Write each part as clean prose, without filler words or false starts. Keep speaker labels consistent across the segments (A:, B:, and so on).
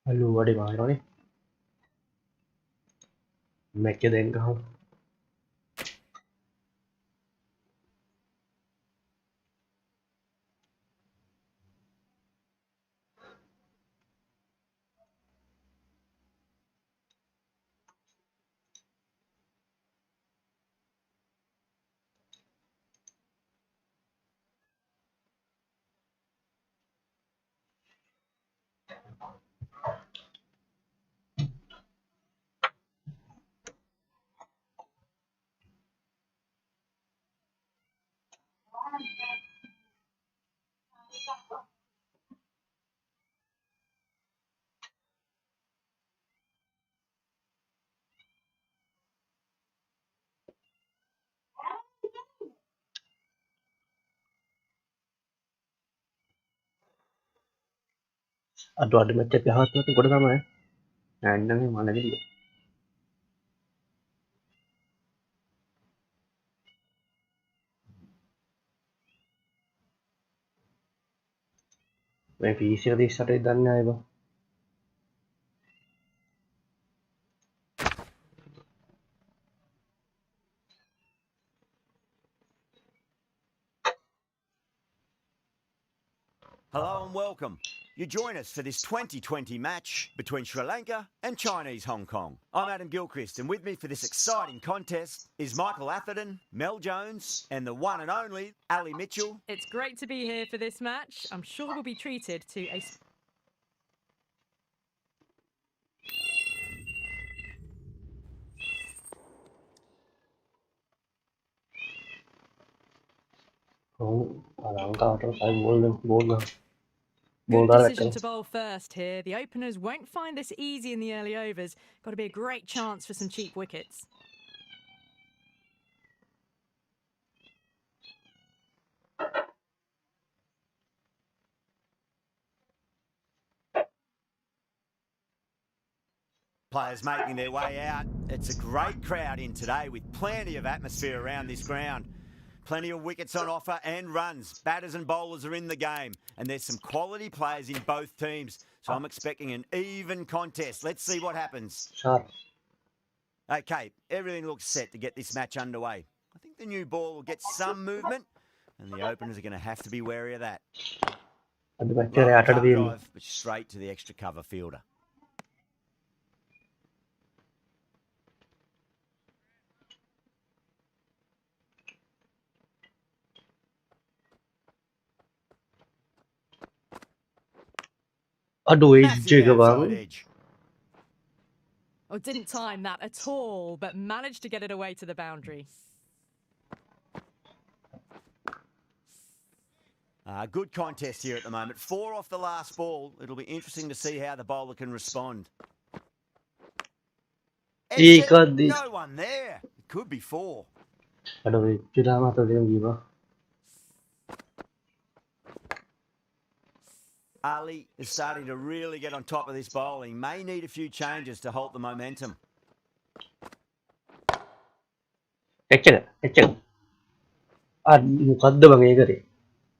A: Lùa đi mời nó đi. Mẹ chưa đến không? Aduh ada macet jahat tuh gue sama ya. Nah ini mana lagi dia? Main PC di sari dan nya ibu.
B: Hello and welcome. You join us for this 2020 match between Sri Lanka and Chinese Hong Kong. I'm Adam Gilchrist, and with me for this exciting contest is Michael Atherton, Mel Jones, and the one and only Ali Mitchell.
C: It's great to be here for this match. I'm sure we'll be treated to a...
A: Lanka terus saya bola.
C: Good decision to bowl first here. The openers won't find this easy in the early overs. Got to be a great chance for some cheap wickets.
B: Players making their way out. It's a great crowd in today with plenty of atmosphere around this ground. Plenty of wickets on offer and runs. Batters and bowlers are in the game. And there's some quality players in both teams. So I'm expecting an even contest. Let's see what happens.
A: Sharp.
B: Okay, everything looks set to get this match underway. I think the new ball will get some movement. And the openers are going to have to be wary of that.
A: Ada
B: Lovely
A: macet
B: cut
A: di.
B: drive, but straight to the extra cover fielder.
A: Aduh
B: Massive
A: ke
B: outside
A: bang.
B: edge.
C: Oh, didn't time that at all, but managed to get it away to the boundary.
B: Good contest here at the moment. 4 off the last ball. It'll be interesting to see how the bowler can respond. No one there. It could be 4.
A: Aduh tidak mah tuh dia gimana?
B: Ali is starting to really get on top of this bowling. May need a few changes to halt the momentum.
A: Kecil. Muqaddam bang ये करे.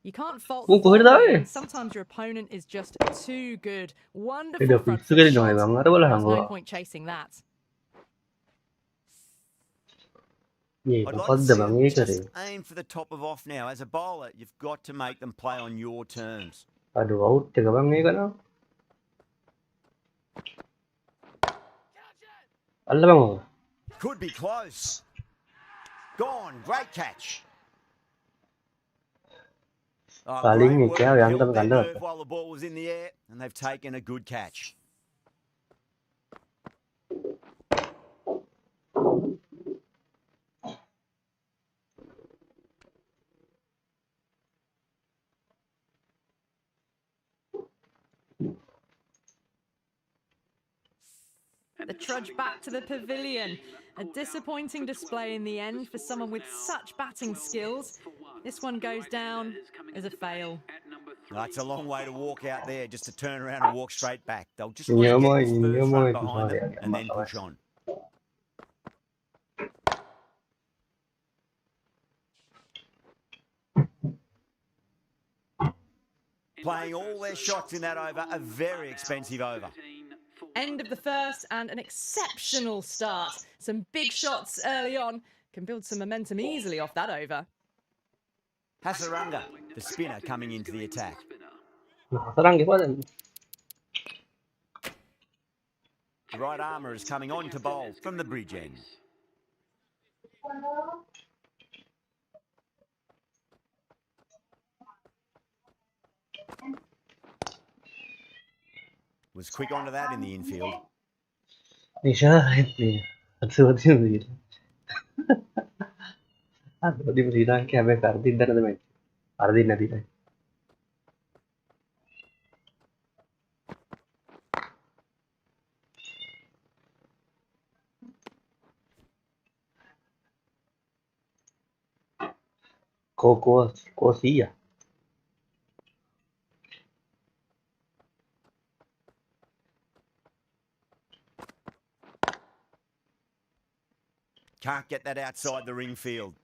C: You can't fault
A: Oh,
C: the
A: kau dah
C: bowling.
A: tahu.
C: Sometimes your opponent is just too good. Wonderful
A: Tidak
C: front
A: bisa
C: foot
A: kan dong
C: shot.
A: bang. Ada bola
C: There's no
A: hangwa.
C: point chasing that.
A: Ye
B: I'd like to see
A: muqaddam bang
B: them
A: ये
B: just
A: करे.
B: aim for the top of off now. As a bowler, you've got to make them play on your terms.
A: Aduh out ke bang ये kan? Allah bang.
B: Could be close. Gone. Great catch.
A: Paling
B: Great
A: ni
B: work.
A: kaya yang
B: Held
A: tam
B: their
A: ganda.
B: nerve while the ball was in the air, and they've taken a good catch.
C: The trudge back to the pavilion. A disappointing display in the end for someone with such batting skills. This one goes down as a fail.
B: It's a long way to walk out there just to turn around and walk straight back. They'll just want to
A: Ini
B: get
A: mau
B: this first run
A: itu
B: behind them
A: sorry
B: and then push on. Playing all their shots in that over, a very expensive over.
C: End of the first and an exceptional start. Some big shots early on. Can build some momentum easily off that over.
B: Hasaranga, the spinner, coming into the attack.
A: Serang gitu aja.
B: The right armour is coming on to bowl from the bridge end. Was quick onto that in the infield.
A: Nisha, ini. Aduh, di Medina che aveva Ferdinand da me. Ferdinand di me. Così ya.
B: Can't get that outside the ring field.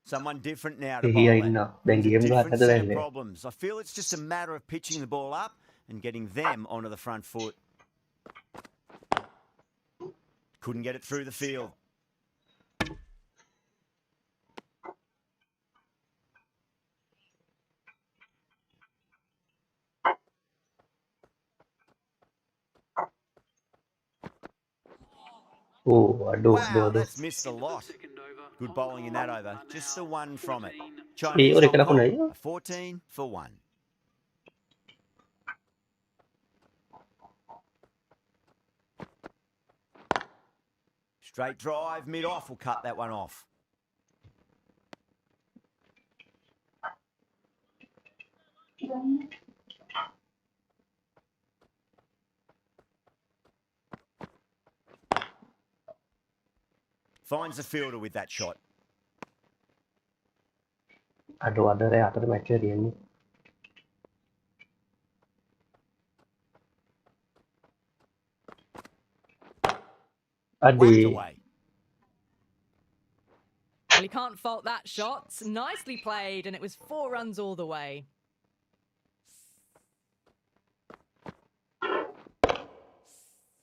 B: Someone different now to bowl
A: Iya
B: it.
A: ini. Dan
B: Brings a
A: game gua
B: different
A: satu
B: set of
A: lagi.
B: problems. I feel it's just a matter of pitching the ball up and getting them onto the front foot. Couldn't get it through the field.
A: Oh, aduh.
B: That's missed a lot. Good bowling in that over. Just the one from it.
A: Iya,
B: Chinese
A: udah
B: Hong
A: kenapa
B: Kong,
A: nih?
B: a 14 for 1. Straight drive, mid-off will cut that one off. Finds the fielder with that shot.
A: Aduh, ada reator match dia ini.
B: Whacked
A: Adi.
B: away.
C: Well, he can't fault that shot. Nicely played, and it was 4 runs all the way.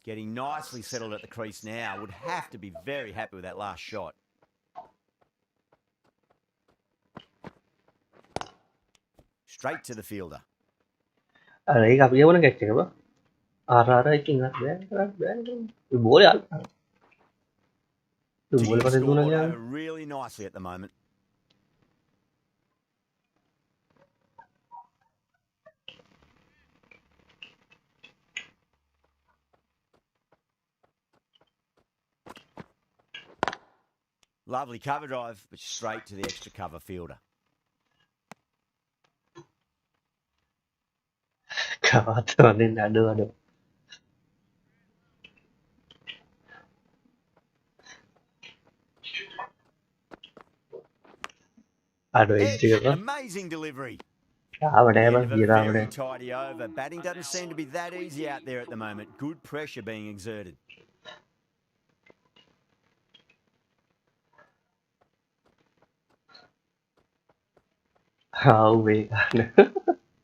B: Getting nicely settled at the crease now. Would have to be very happy with that last shot. Straight to the fielder.
A: Ở đấy gặp yếu nó gạch chừng apa? Ara đây chừng là bé. Boleh al. Tu
B: Ticking
A: boleh
B: the
A: pasal tu
B: scoreboard
A: nanya.
B: over really nicely at the moment. Lovely cover drive, but straight to the extra cover fielder.
A: Kawasan ni aduh. Aduh,
B: Edge,
A: itu apa?
B: amazing delivery.
A: Apa
B: The
A: dia
B: end
A: bang?
B: of a
A: Gira apa
B: very
A: dia?
B: tidy over. Batting doesn't seem to be that easy out there at the moment. Good pressure being exerted.
A: Oh wait.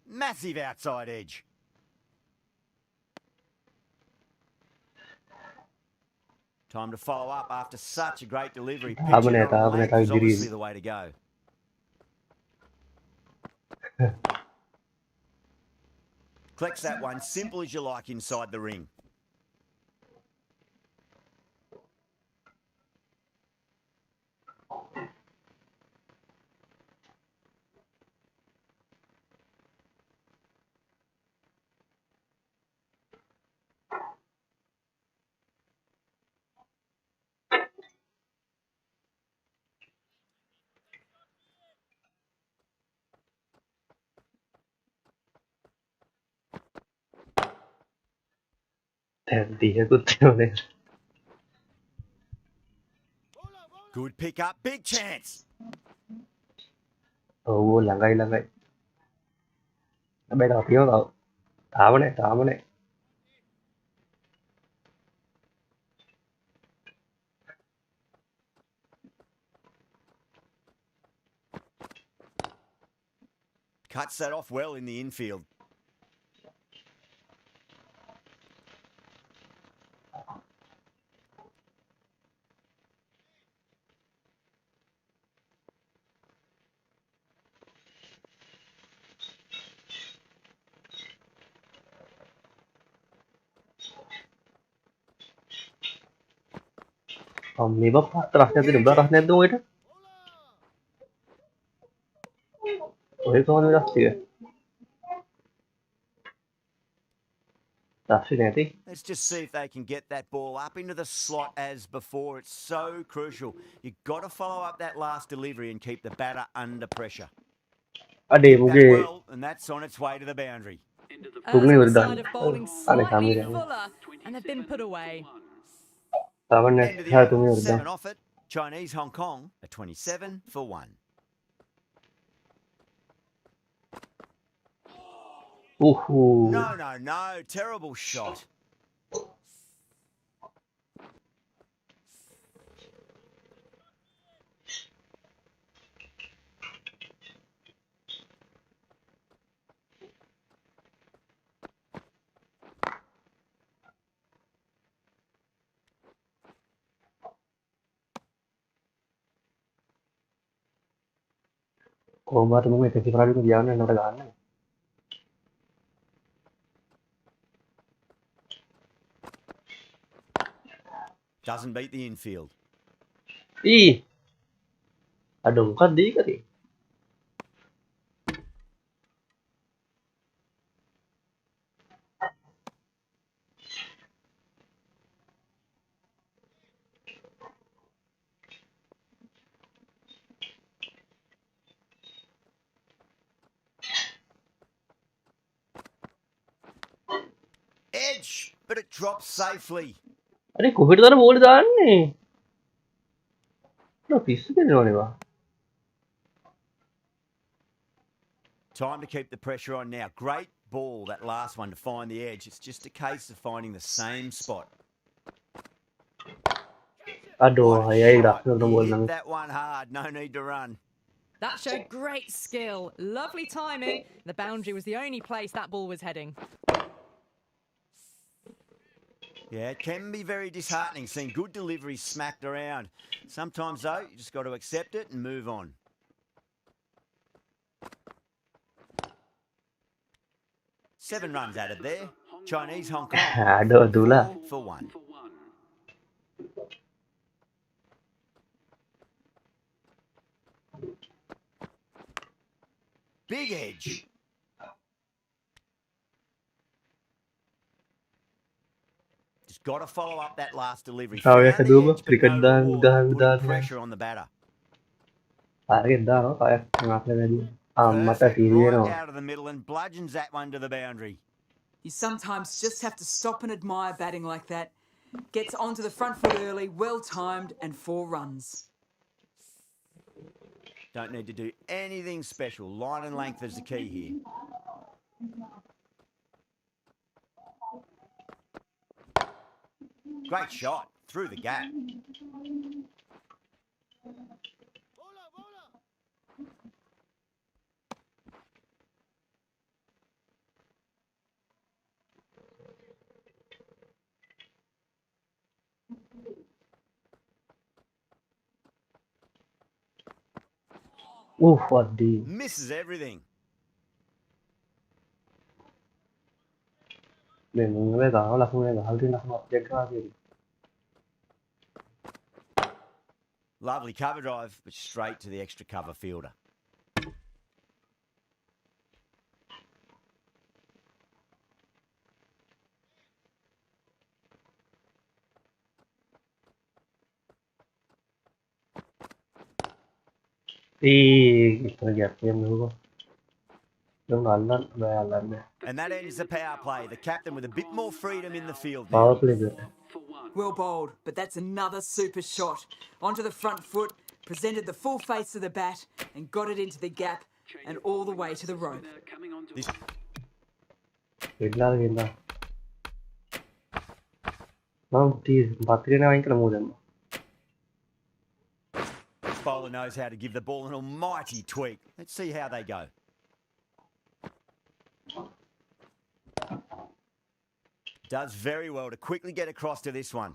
B: Massive outside edge. Time to follow up after such a great delivery. Pitch it on length is obviously the way to go. Collects that one, simple as you like inside the ring.
A: Dia kutil ni.
B: Good pick up, big chance.
A: Ồ, là ngay. Bây giờ thiếu rồi. Thả vào này.
B: Cuts that off well in the infield.
A: Mi bắp terasnya itu berasnya itu itu. Oh, itu kan udah sih. Tasnya nanti.
B: Let's just see if they can get that ball up into the slot as before. It's so crucial. You've got to follow up that last delivery and keep the batter under pressure.
A: Ada
B: Hit that
A: mungkin
B: well, and that's on its way to the boundary.
A: tunggu nih
C: the
A: udah.
C: side of bowling
A: Aneh kami
C: slightly
A: kan.
C: fuller, and they've been put away.
A: Sama nih,
B: End of the
A: saya
B: over,
A: tunggu udah.
B: 7 off it. Chinese Hong Kong, a 27 for 1. No. Terrible shot.
A: Kalau baru tunggu ke cifra itu jangan yang udah aneh.
B: Doesn't beat the infield.
A: Ih, aduh kan di kali.
B: Edge, but it drops safely.
A: Aduh, covid itu boleh dah aneh. Aduh, bisa kan ini pak.
B: Time to keep the pressure on now. Great ball, that last one, to find the edge. It's just a case of finding the same spot.
A: Aduh,
B: What a
A: ya
B: shot.
A: udah
B: He
A: bola
B: hit
A: nangis.
B: that one hard. No need to run.
C: That showed great skill, lovely timing. The boundary was the only place that ball was heading.
B: Yeah, it can be very disheartening seeing good deliveries smacked around. Sometimes, though, you just got to accept it and move on. Seven runs added there. Chinese Hong Kong.
A: Aduh lah.
B: 4 for 1. Big edge. Just got to follow up that last delivery.
A: Kau ya
B: Found the
A: kedua
B: edge, but
A: berikan
B: no
A: dan
B: reward for putting
A: dan.
B: pressure on the batter.
A: Akhirnya dah, kayak ngapain tadi? Mata
B: Perfect,
A: TV
B: right
A: no.
B: out of the middle and bludgeons that one to the boundary.
D: You sometimes just have to stop and admire batting like that. Gets onto the front foot early, well timed, and 4 runs.
B: Don't need to do anything special. Line and length is the key here. Great shot through the gap.
A: Waduh.
B: Misses everything.
A: Memang mereka langsung hal ini langsung jaga diri.
B: Lovely cover drive, but straight to the extra cover fielder.
A: Gitu ya, yang dulu. Yang lalan, bayalan deh.
B: And that ends the power play. The captain with a bit more freedom in the field
A: Power
B: now.
A: play gitu.
D: Well bowled, but that's another super shot. Onto the front foot, presented the full face of the bat, and got it into the gap. and all the way to the rope.
B: This
A: Nah,
B: bowler knows how to give the ball an almighty tweak. Let's see how they go. Does very well to quickly get across to this one.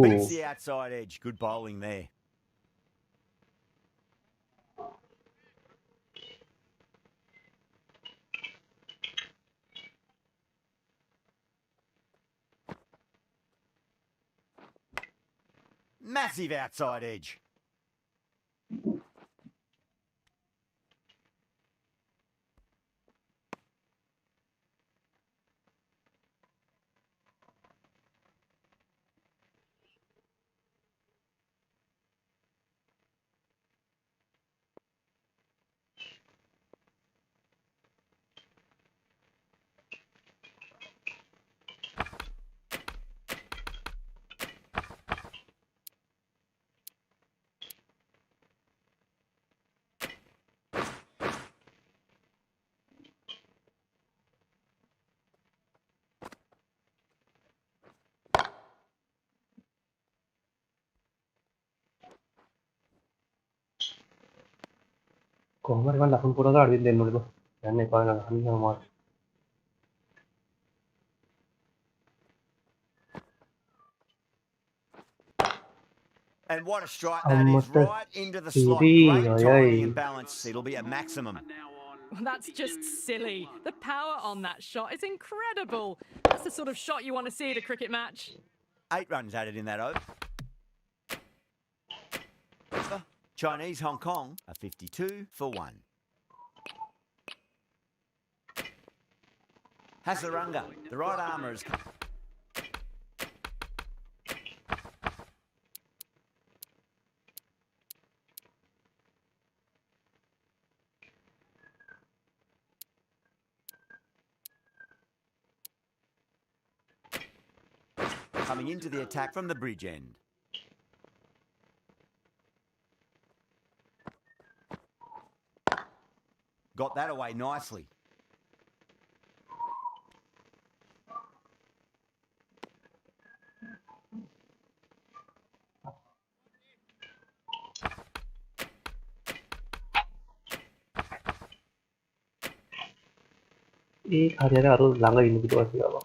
B: Beats the outside edge. Good bowling there. Massive outside edge. And what a strike that is, right into the slot. Great timing and balance. It'll be a maximum.
C: Well, that's just silly. The power on that shot is incredible. That's the sort of shot you want to see at a cricket match.
B: 8 runs added in that over. Chinese Hong Kong are 52 for 1. Hasaranga, the right armour is... coming into the attack from the bridge end. Got that away nicely.
A: एक Haryana harus Lanka individual sih apa?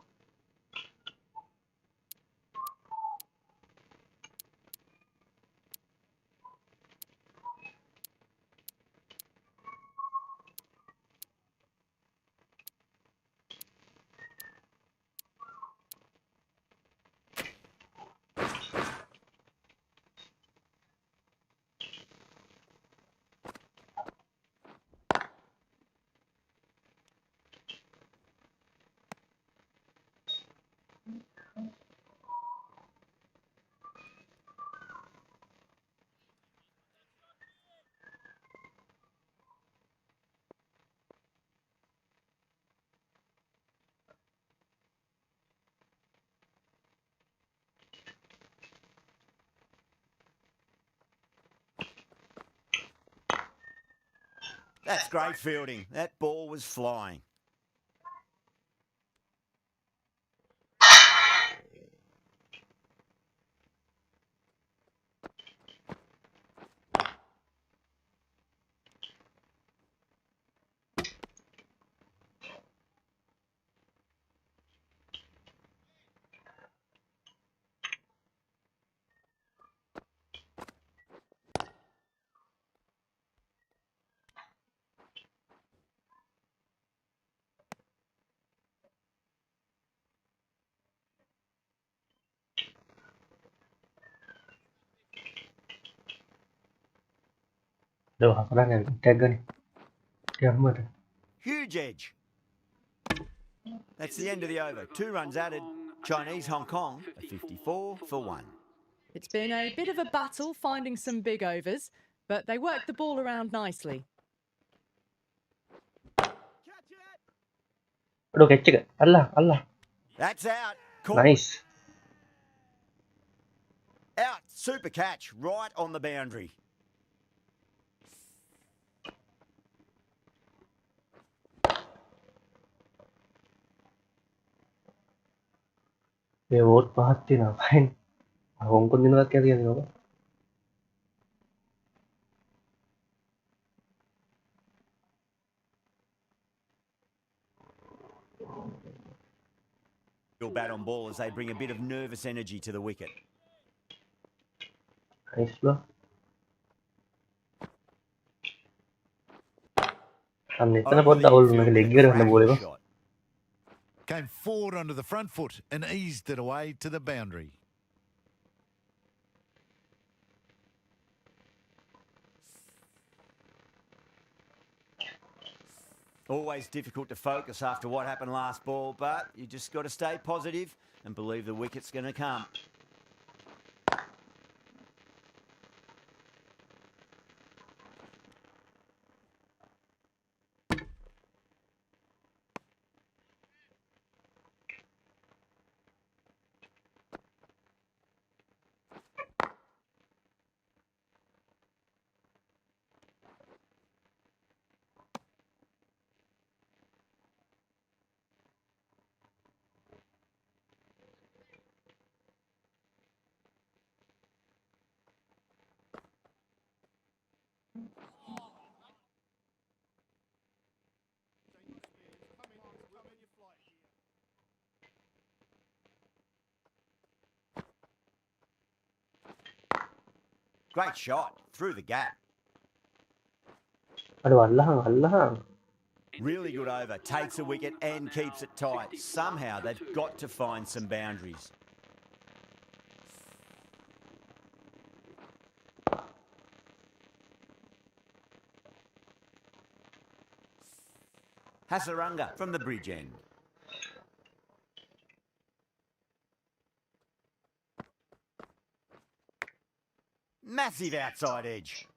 B: That's great fielding. That ball was flying.
A: Duh, aku dah yang tag nih. Dia amat.
B: Huge edge. That's the end of the over. 2 runs added. Chinese Hong Kong are 54 for 1.
C: It's been a bit of a battle finding some big overs, but they worked the ball around nicely.
A: Aduh, kecek ya. Allah.
B: That's out. Caught.
A: Nice.
B: Out. Super catch. Right on the boundary.
A: Ya vote pasti ngapain? Hong Kong din kalian apa?
B: Bat on ball as they bring a bit of nervous energy to the wicket.
A: Nice bro. Samnitana
B: Over
A: pod
B: the
A: double
B: infield
A: na
B: with a
A: legger na
B: cracking
A: bole ba?
B: shot.
E: Came forward onto the front foot and eased it away to the boundary.
B: Always difficult to focus after what happened last ball, but you just got to stay positive and believe the wicket's going to come. Great shot through the gap.
A: Aduh, Allah.
B: Really good over. Takes a wicket and keeps it tight. Somehow they've got to find some boundaries. Hasaranga from the bridge end. Massive outside edge.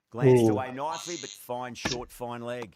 B: Glanced away nicely, but fine short, fine leg.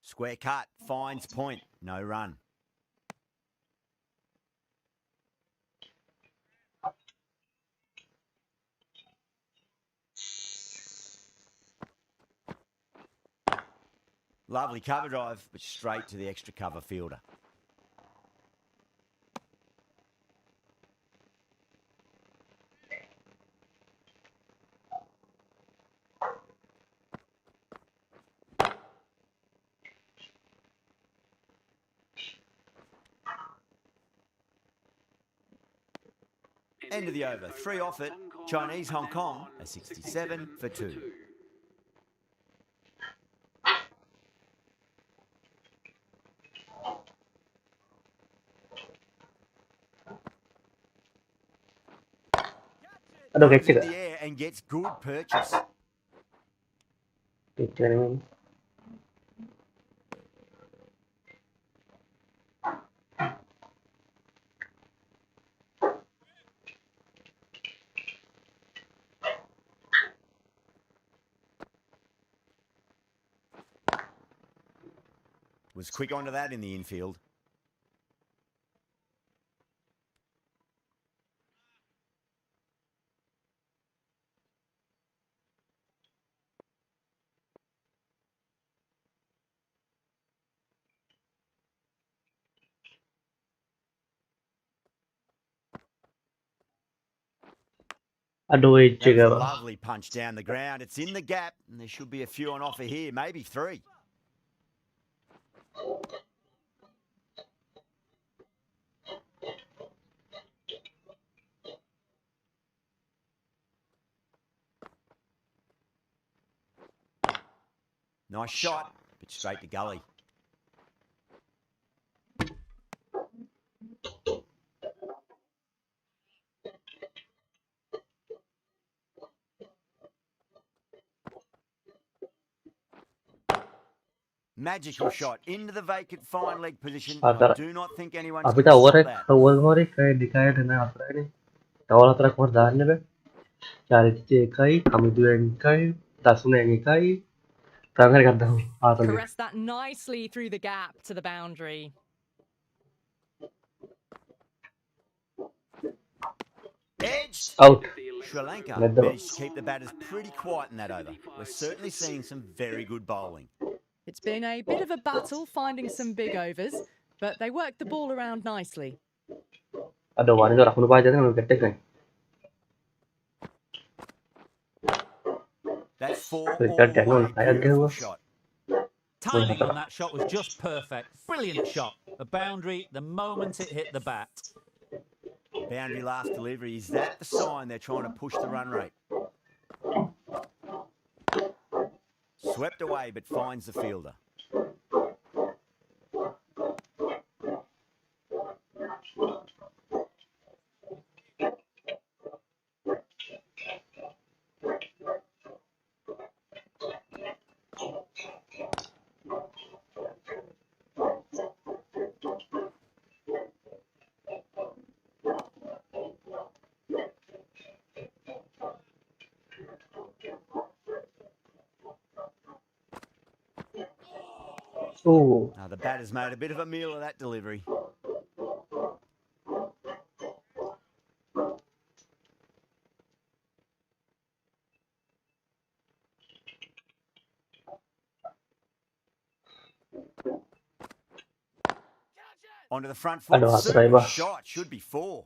B: Square cut, finds point, no run. Lovely cover drive, but straight to the extra cover fielder. End of the over. 3 off it. Chinese Hong Kong are 67 for 2.
A: Aduh,
B: Goes
A: kecek
B: in
A: ya.
B: the air and gets good purchase.
A: Kecek ni memang.
B: Was quick onto that in the infield.
A: Aduh,
B: That was a
A: coba.
B: lovely punch down the ground. It's in the gap, and there should be a few on offer here, maybe 3. Nice shot, but straight to gully. Magical shot into the vacant fine leg position, and I
A: Antara,
B: do not think anyone's
A: apa
B: going
A: kita
B: to
A: over
B: stop that.
A: kemarin kayak dikaya dengan apa ini? Kalau atra kemudahan be, cari cekai, kami dua yang kai, tasuna yang kai, tangan kan tahu, atau dia.
C: Caressed that nicely through the gap to the boundary.
B: Edged.
A: Out.
B: Sri Lanka
A: Let the
B: managed to keep the batters pretty quiet in that over. We're certainly seeing some very good bowling.
C: It's been a bit of a battle finding some big overs, but they worked the ball around nicely.
A: ada wanita orang lupa aja kan ketek kan.
B: That's 4
A: Jadi
B: all
A: kan
B: the
A: jangan
B: way.
A: kayak dia
B: Beautiful
A: bos.
B: shot.
F: Timing on that shot was just perfect. Brilliant shot. The boundary the moment it hit the bat.
B: Boundary last delivery. Is that the sign they're trying to push the run rate? Swept away, but finds the fielder. Now the batter's made a bit of a meal of that delivery. Onto the front foot.
A: Aduh,
B: Super
A: Atraiba.
B: shot. Should be 4.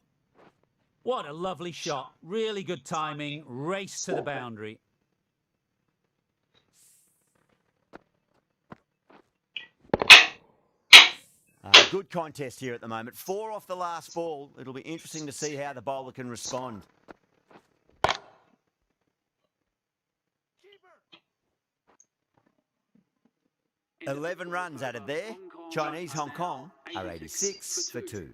F: What a lovely shot. Really good timing. Race to the boundary.
B: Good contest here at the moment. 4 off the last ball. It'll be interesting to see how the bowler can respond. Keeper. 11 runs added there. Chinese Hong Kong are 86 for 2.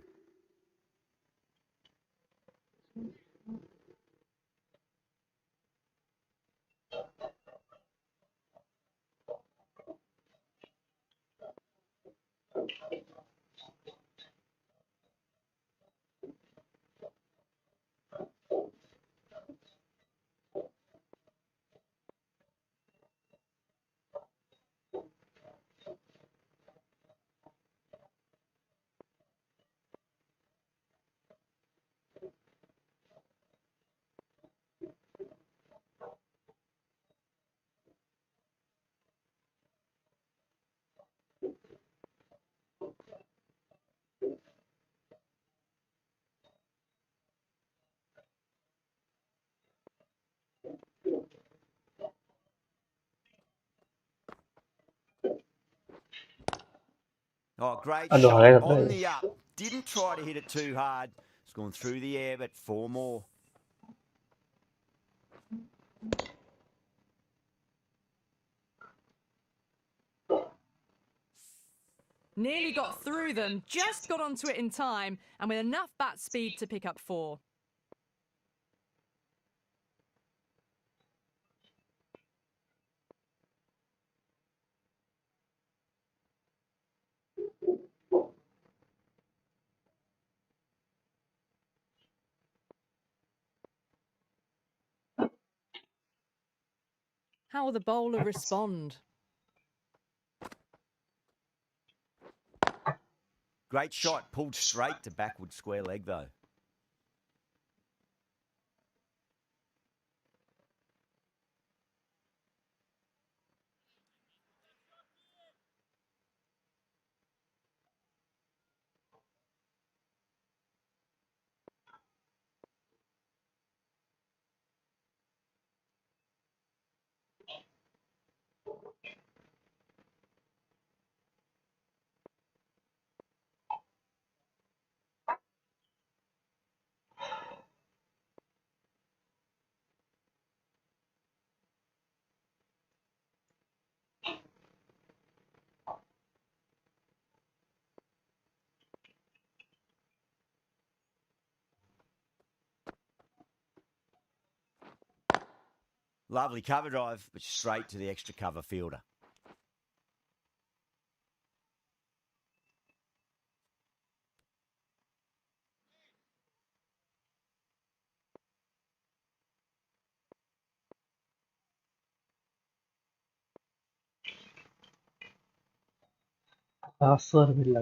B: Oh, great
A: Aduh,
B: shot
A: kayak
B: on
A: apa?
B: the up. Didn't try to hit it too hard. It's gone through the air, but 4 more.
C: Nearly got through them, just got onto it in time, and with enough bat speed to pick up 4. How will the bowler respond?
B: Great shot. Pulled straight to backward square leg, though. Lovely cover drive, but straight to the extra cover fielder.
A: Transfer मिला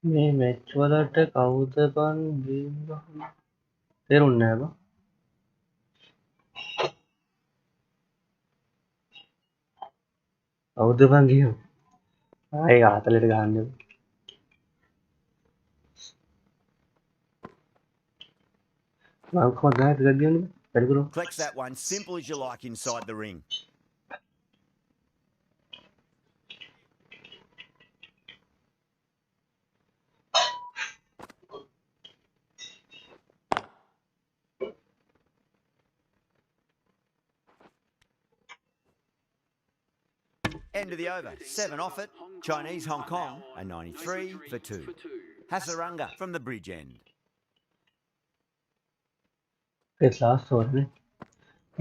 A: මේ match වලට කවුද බන් තේරුන්නේ නැහැ බං කවුද බං කියමු ආයේ ආතලෙට ගහන්න මම කොහොමද ගහට ගන්නේ පරිපුර
B: Flex that one, simple as you like inside the ring. End of the over. 7 off it. Chinese Hong Kong, a 93 for 2. Hasaranga from the bridge end.
A: ඒත් ලාස්ට් ඕවරනේ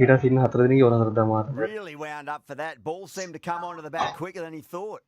A: ඊට සින්න 4 දිනක ඕන කරද්දා මාත
B: Really wound up for that. Ball seemed to come onto the bat quicker than he thought.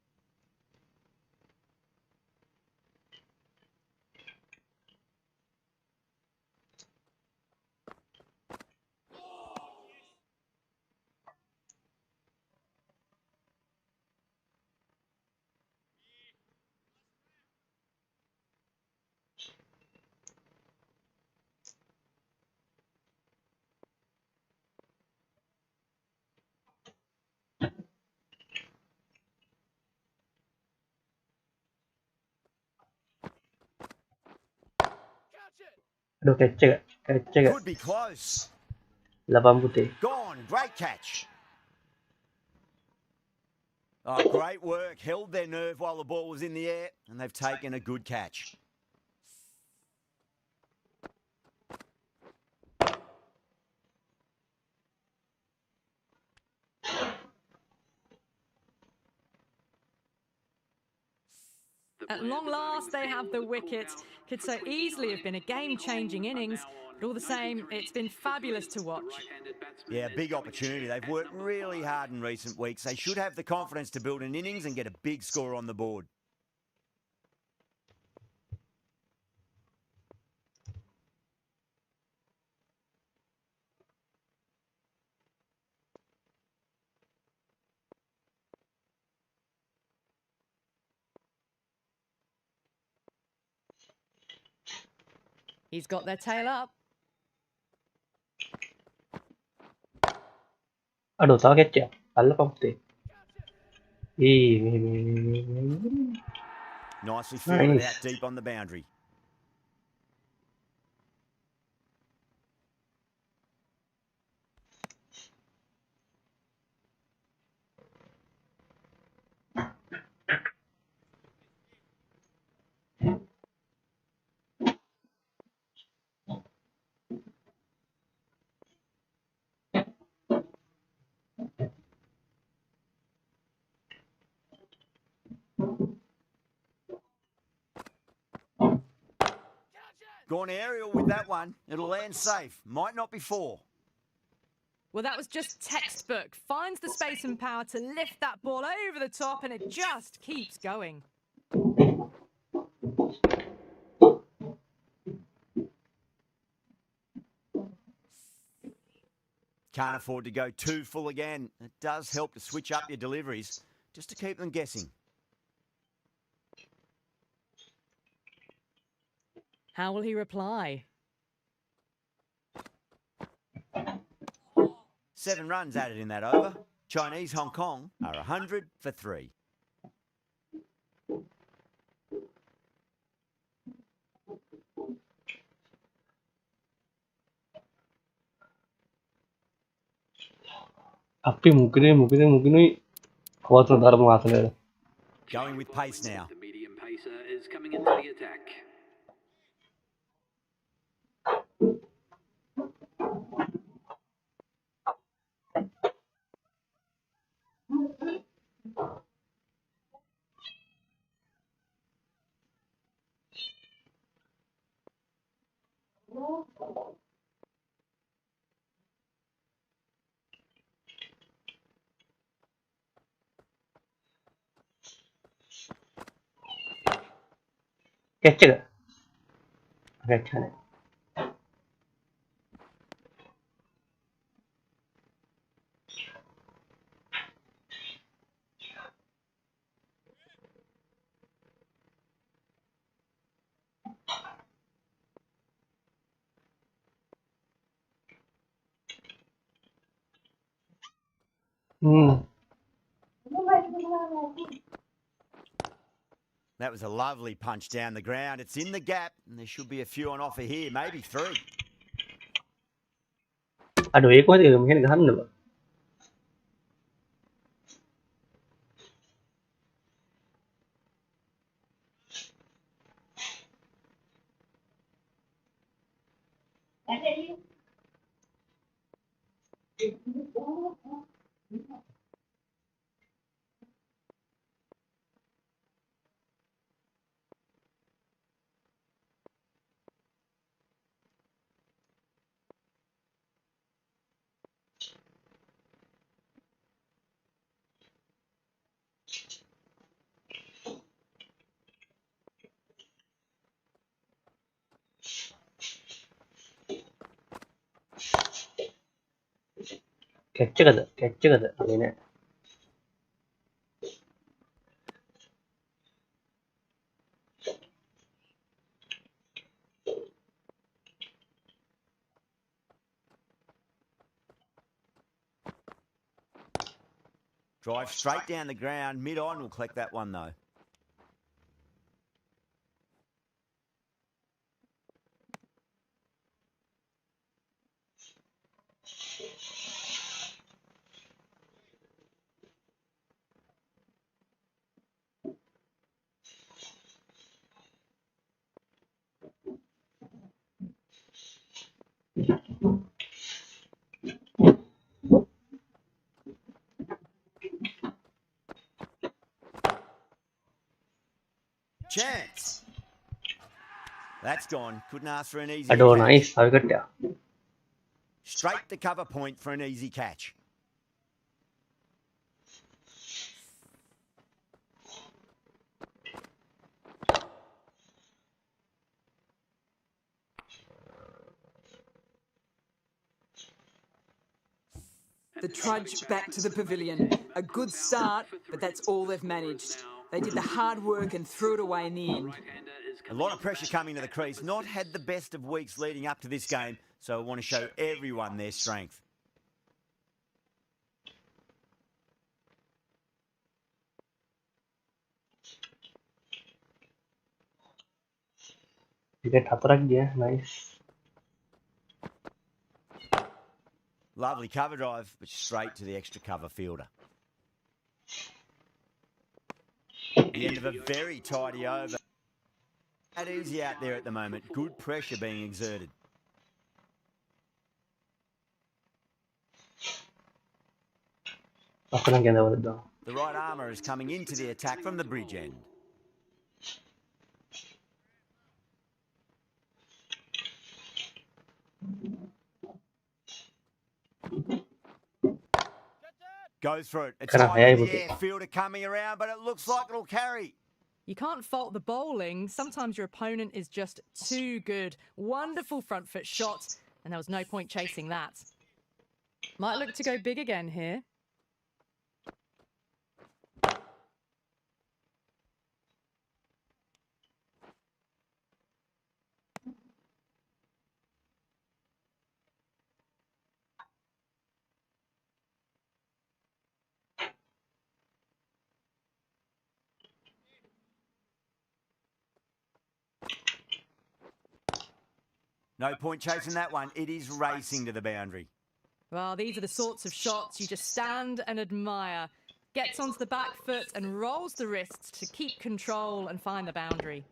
A: අඩෝ catch එක
B: Could be close.
A: ලබම් පුතේ
B: Gone. Great catch. Oh, great work. Held their nerve while the ball was in the air, and they've taken a good catch.
C: At long last, they have the wicket. Could so easily have been a game-changing innings, but all the same, it's been fabulous to watch.
B: Yeah, big opportunity. They've worked really hard in recent weeks. They should have the confidence to build an innings and get a big score on the board.
C: He's got their tail up.
A: අඩෝ තව catch එක අල්ලපන් පුතේ
B: Nicely fielded
A: Nice.
B: out deep on the boundary. Gone aerial with that one. It'll land safe. Might not be 4.
C: Well, that was just textbook. Finds the space and power to lift that ball over the top, and it just keeps going.
B: Can't afford to go too full again. It does help to switch up your deliveries, just to keep them guessing.
C: How will he reply?
B: 7 runs added in that over. Chinese Hong Kong are 100 for 3.
A: Api mungkin kuat ntar mengasal.
B: Going with pace now.
G: The medium pacer is coming into the attack.
A: Catch it. Catch it.
B: That was a lovely punch down the ground. It's in the gap, and there should be a few on offer here, maybe 3.
A: Aduh, एक बार mungkin gahan dulu. Catch it. Ini.
B: Drive straight down the ground. Mid-on will collect that one, though. Chance. That's gone. Couldn't ask for an easier
A: Aduh,
B: catch.
A: nice. Tapi kat ya.
B: Straight to cover point for an easy catch.
D: The trudge back to the pavilion. A good start, but that's all they've managed. They did the hard work and threw it away in the end.
B: A lot of pressure coming to the crease. Not had the best of weeks leading up to this game, so I want to show everyone their strength.
A: Dia tabrak dia, nice.
B: Lovely cover drive, but straight to the extra cover fielder. The end of a very tidy over. That easy out there at the moment. Good pressure being exerted.
A: Aku nak kena buat dong.
B: The right armour is coming into the attack from the bridge end. Goes for it. It's high in the air. Fielder coming around, but it looks like it'll carry.
C: You can't fault the bowling. Sometimes your opponent is just too good. Wonderful front foot shot, and there was no point chasing that. Might look to go big again here.
B: No point chasing that one. It is racing to the boundary.
C: Well, these are the sorts of shots you just stand and admire. Gets onto the back foot and rolls the wrists to keep control and find the boundary.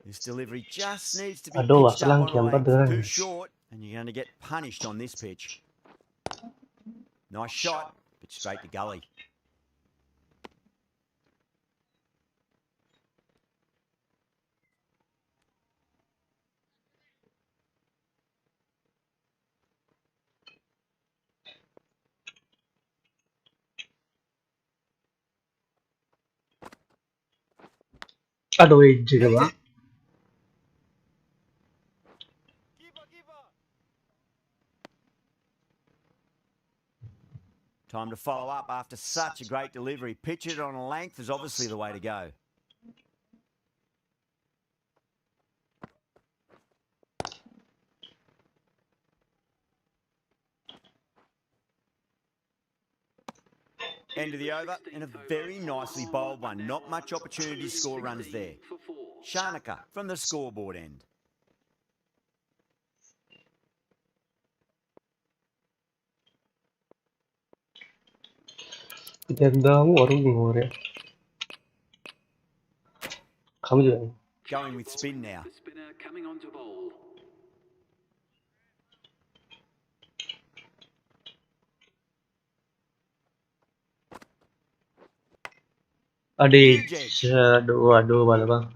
B: This delivery just needs to be
A: Aduh,
B: pitched up on
A: Lanka
B: a length.
A: beneran.
B: Too short, and you're going to get punished on this pitch. Nice shot, but straight to gully.
A: Aduh, edge ke
B: Needs
A: bang.
B: it. Time to follow up after such a great delivery. Pitch it on a length is obviously the way to go. End of the over, and a very nicely bowled one. Not much opportunity to score runs there. Shanaka from the scoreboard end.
A: Ganda baru ngor ya. Kamu juga.
B: Going with spin now.
G: The spinner coming on to bowl.
A: Aduh,
B: Huge edge.
A: aduh, bala bang.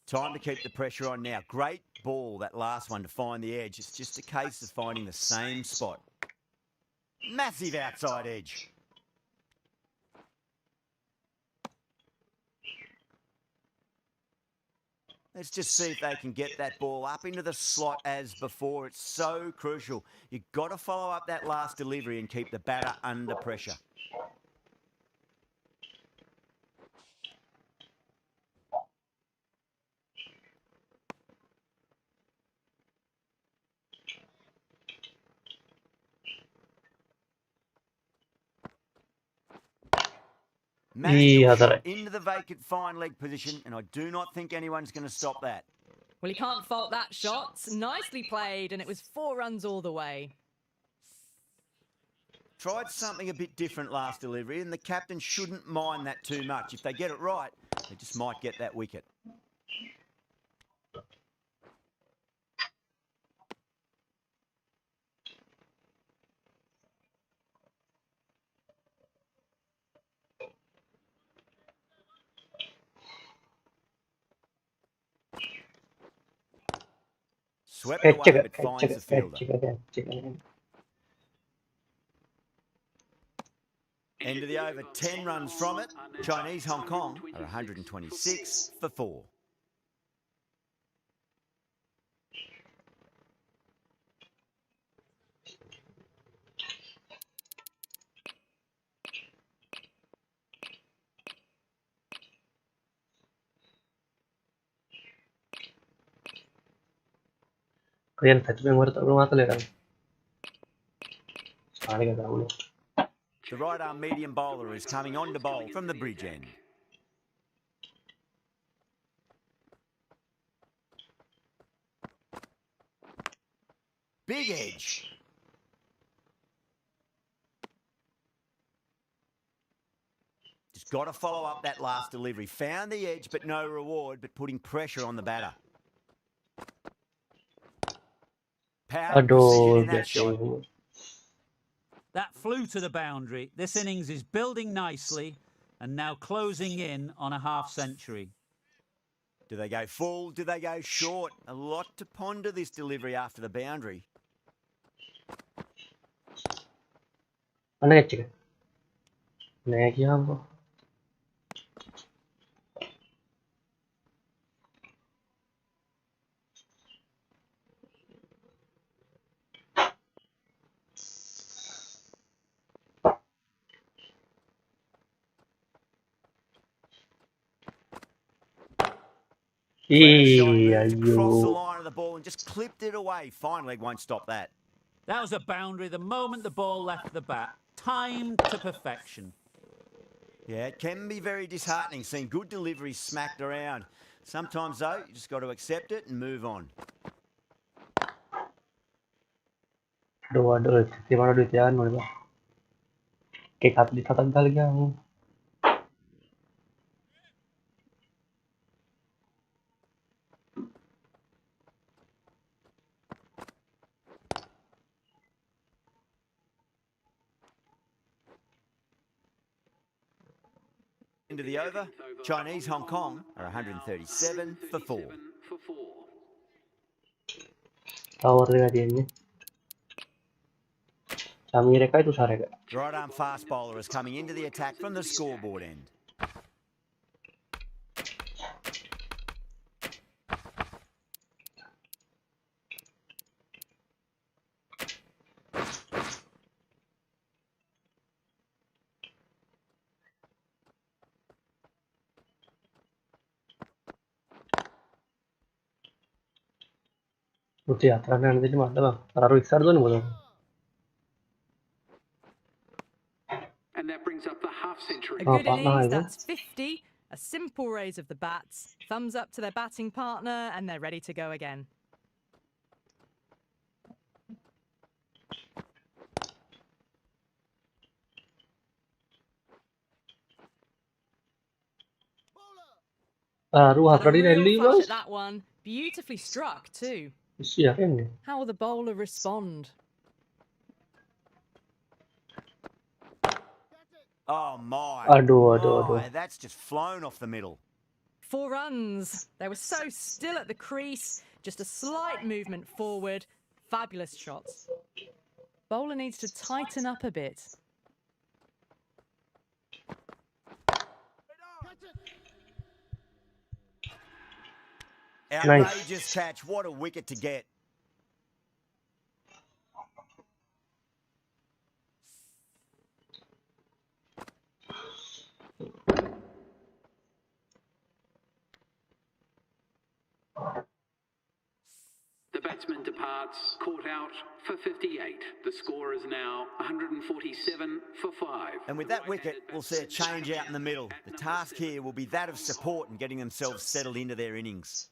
B: Time to keep the pressure on now. Great ball, that last one, to find the edge. It's just a case of finding the same spot. Massive outside edge. Let's just see if they can get that ball up into the slot as before. It's so crucial. You've got to follow up that last delivery and keep the batter under pressure. Magical
A: Iya,
B: shot
A: tarik.
B: into the vacant fine leg position, and I do not think anyone's going to stop that.
C: Well, you can't fault that shot. Nicely played, and it was 4 runs all the way.
B: Tried something a bit different last delivery, and the captain shouldn't mind that too much. If they get it right, they just might get that wicket. Swept away, but finds the fielder. End of the over, 10 runs from it. Chinese Hong Kong are 126 for 4.
A: Kalian fetch yang baru tak belum mata kan? Sekali kata dulu.
B: The right arm medium bowler is coming on to bowl from the bridge end. Big edge. Just got to follow up that last delivery. Found the edge, but no reward, but putting pressure on the batter. Power and precision
A: Aduh,
B: in that shot.
A: biasa.
F: That flew to the boundary. This innings is building nicely and now closing in on a half-century.
B: Do they go full? Do they go short? A lot to ponder this delivery after the boundary.
A: Mana kecil? Naik ya apa?
B: Clever shot,
A: Iya,
B: moves across the
A: ayo.
B: line of the ball. and just clipped it away. Fine leg won't stop that.
F: That was a boundary the moment the ball left the bat. Timed to perfection.
B: Yeah, it can be very disheartening seeing good deliveries smacked around. Sometimes, though, you just got to accept it and move on.
A: Aduh, gimana duit ya, Bang? Kayak ditagal yang.
B: Into the over, Chinese Hong Kong are 137 for 4.
A: Tower dia ini. Kami mereka itu sarega.
B: Right arm fast bowler is coming into the attack from the scoreboard end.
A: Udah, karena nanti mantap bang. Taruh Iksar tuh nih bang.
G: And that brings up the half century.
C: A good
A: Apa,
C: innings,
A: itu?
C: that's 50. A simple raise of the bats. Thumbs up to their batting partner, and they're ready to go again.
A: Taruh
C: Had a
A: tadi
C: real
A: Nelly
C: flash
A: bos.
C: at that one. Beautifully struck, too.
A: Iya kan?
C: How will the bowler respond?
B: Oh, my.
A: Aduh.
B: That's just flown off the middle.
C: 4 runs. They were so still at the crease. Just a slight movement forward. Fabulous shots. Bowler needs to tighten up a bit.
B: Outrageous catch. What a wicket to get.
G: The batsman departs, caught out for 58. The score is now 147 for 5.
B: And with that wicket, we'll see a change out in the middle. The task here will be that of support and getting themselves settled into their innings.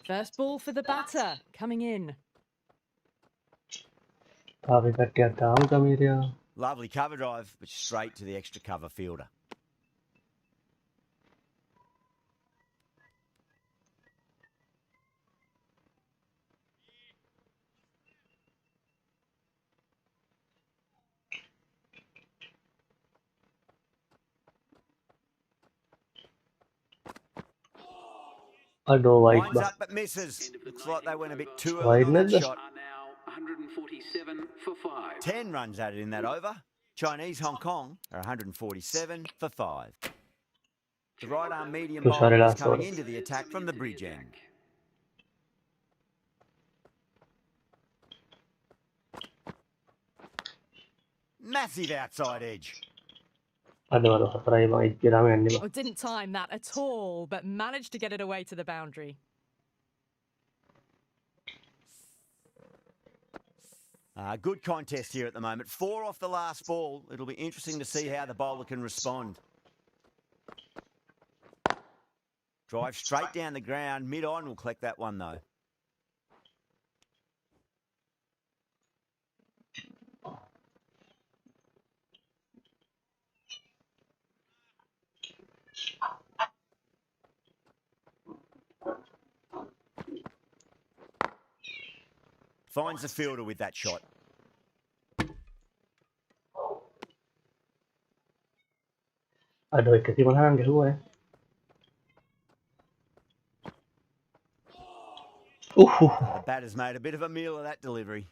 C: First ball for the batter, coming in.
A: Tapi dia tahu kami dia.
B: Lovely cover drive, but straight to the extra cover fielder.
A: Aduh, wide
B: Lines
A: bang.
B: up but misses. Looks like they went a bit too early on that
A: Wideness.
B: shot.
G: Are now 147 for 5.
B: 10 runs added in that over. Chinese Hong Kong are 147 for 5. The right arm medium
A: Terus hari
B: bowler is
A: last
B: coming
A: over.
B: into the attack from the bridge end. Massive outside edge.
A: Aduh, try bang. Ikiramen nih bang.
C: Oh, didn't time that at all, but managed to get it away to the boundary.
B: Good contest here at the moment. 4 off the last ball. It'll be interesting to see how the bowler can respond. Drive straight down the ground. Mid-on will collect that one, though. Finds the fielder with that shot.
A: Aduh, ketimuran ke gue.
B: The batter's made a bit of a meal of that delivery.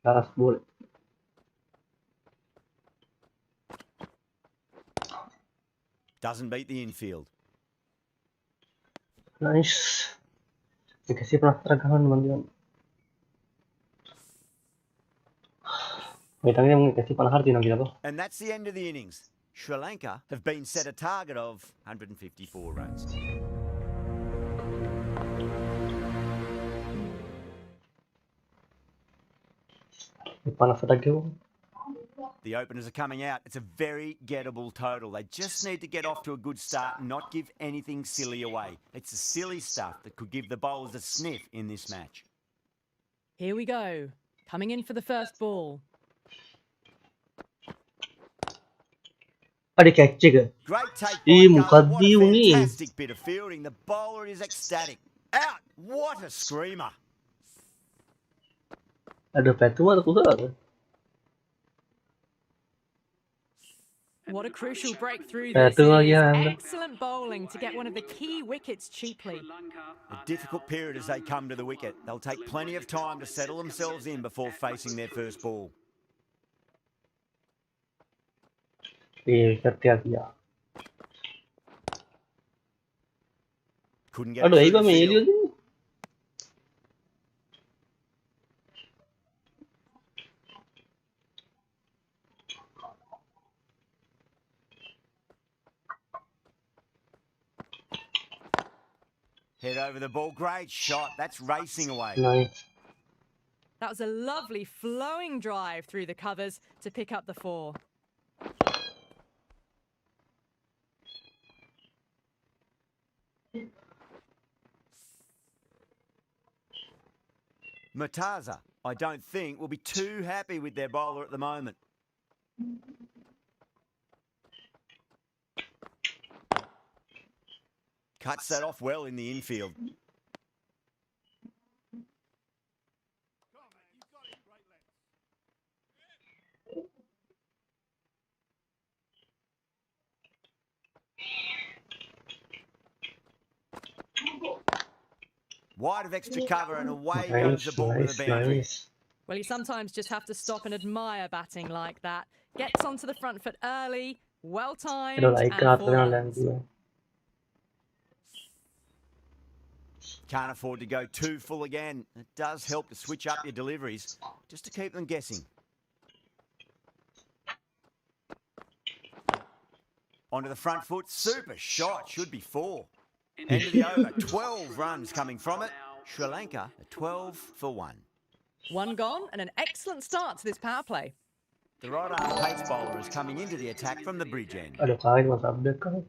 A: Last ball.
B: Doesn't beat the infield.
A: Nice. Dikasih penastragan teman-teman. Metangnya mungkin kasih panah hati nanti apa?
B: And that's the end of the innings. Sri Lanka have been set a target of 154 runs.
A: Panas lagi.
B: The openers are coming out. It's a very gettable total. They just need to get off to a good start and not give anything silly away. It's the silly stuff that could give the bowlers a sniff in this match.
C: Here we go. Coming in for the first ball.
A: Ada catch ke?
B: Great take
A: Ih,
B: by
A: muka
B: Gully. What a
A: diu ni.
B: fantastic bit of fielding. The bowler is ecstatic. Out! What a screamer.
A: Ada petu atau kuda?
C: What a crucial breakthrough
A: Eh,
C: this
A: tu lagi
C: is.
A: yang-
C: Excellent bowling to get one of the key wickets cheaply.
B: A difficult period as they come to the wicket. They'll take plenty of time to settle themselves in before facing their first ball.
A: Ih, setiap ya.
B: Couldn't get it
A: Aduh,
B: through
A: iba
B: the
A: main
B: field.
A: dia tu.
B: Head over the ball. Great shot. That's racing away.
A: Nice.
C: That was a lovely flowing drive through the covers to pick up the 4.
B: Murtaza, I don't think, will be too happy with their bowler at the moment. Cuts that off well in the infield. Wide of extra cover and away goes the
A: Nice,
B: ball to
A: nice,
B: the boundary.
A: nice.
C: Well, you sometimes just have to stop and admire batting like that. Gets onto the front foot early, well timed,
A: Ada like
C: and 4
A: yang
C: runs.
A: dia.
B: Can't afford to go too full again. It does help to switch up your deliveries, just to keep them guessing. Onto the front foot, super shot, should be 4. End of the over, 12 runs coming from it. Sri Lanka, a 12 for 1.
C: 1 gone and an excellent start to this power play.
B: The right-arm pace bowler is coming into the attack from the bridge end.
A: Ada kain masa update kan?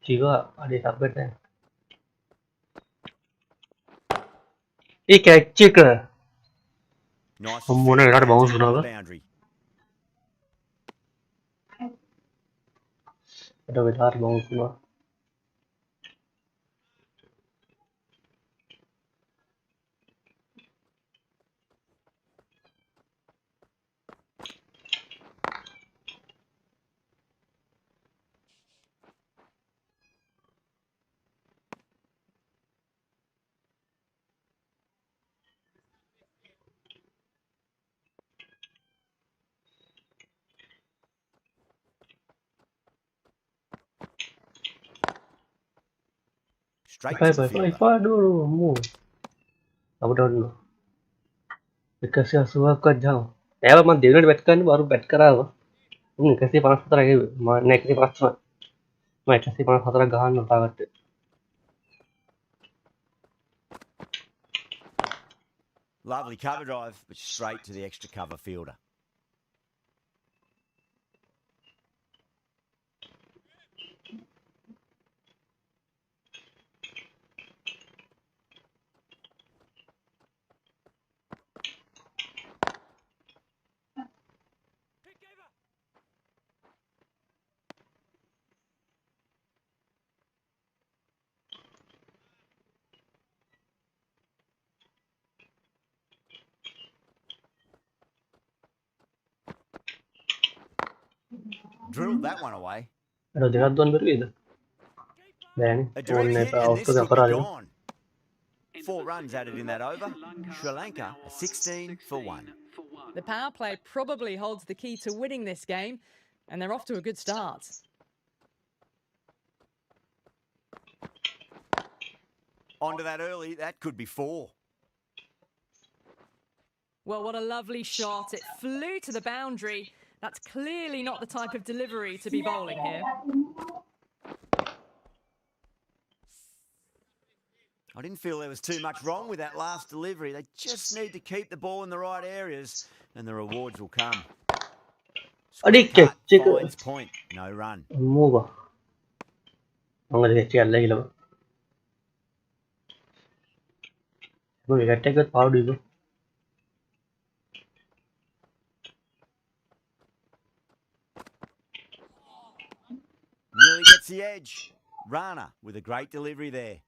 A: Juga ada update ya. Ih, catch ke?
B: Nice
A: Mana
B: fielding
A: ada
B: and
A: bounce
B: down
A: na
B: on the
A: ba?
B: boundary.
A: Ada belar bounce na.
B: Straight to the fielder.
A: Aduh, mu. Apa dulu? Dikasih asuh ke jauh. Ya, man dia udah bet kan baru bet kara. Kasih panas putra gitu. Naik kasih panas putra. Naik kasih panas putra gahan nonton.
B: Lovely cover drive, but straight to the extra cover fielder. drilled that one away.
A: Ada dekat tuan baru itu. Dan
B: A direct
A: phone
B: hit
A: pa
B: and
A: out
B: this
A: to
B: could
A: kara
B: be
A: dia.
B: gone. 4 runs added in that over. Sri Lanka a 16 for 1.
C: The power play probably holds the key to winning this game, and they're off to a good start.
B: Onto that early, that could be 4.
C: Well, what a lovely shot. It flew to the boundary. That's clearly not the type of delivery to be bowling here.
B: I didn't feel there was too much wrong with that last delivery. They just need to keep the ball in the right areas and the rewards will come.
A: Adik
B: Square cut,
A: cek
B: finds point, no run.
A: move. Angkat dia cek lagi lah. Gue kata ket power dulu.
B: Nearly gets the edge. Rana with a great delivery there.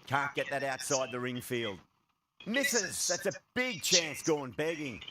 B: Can't get that outside the ring field. Misses. That's a big chance gone begging.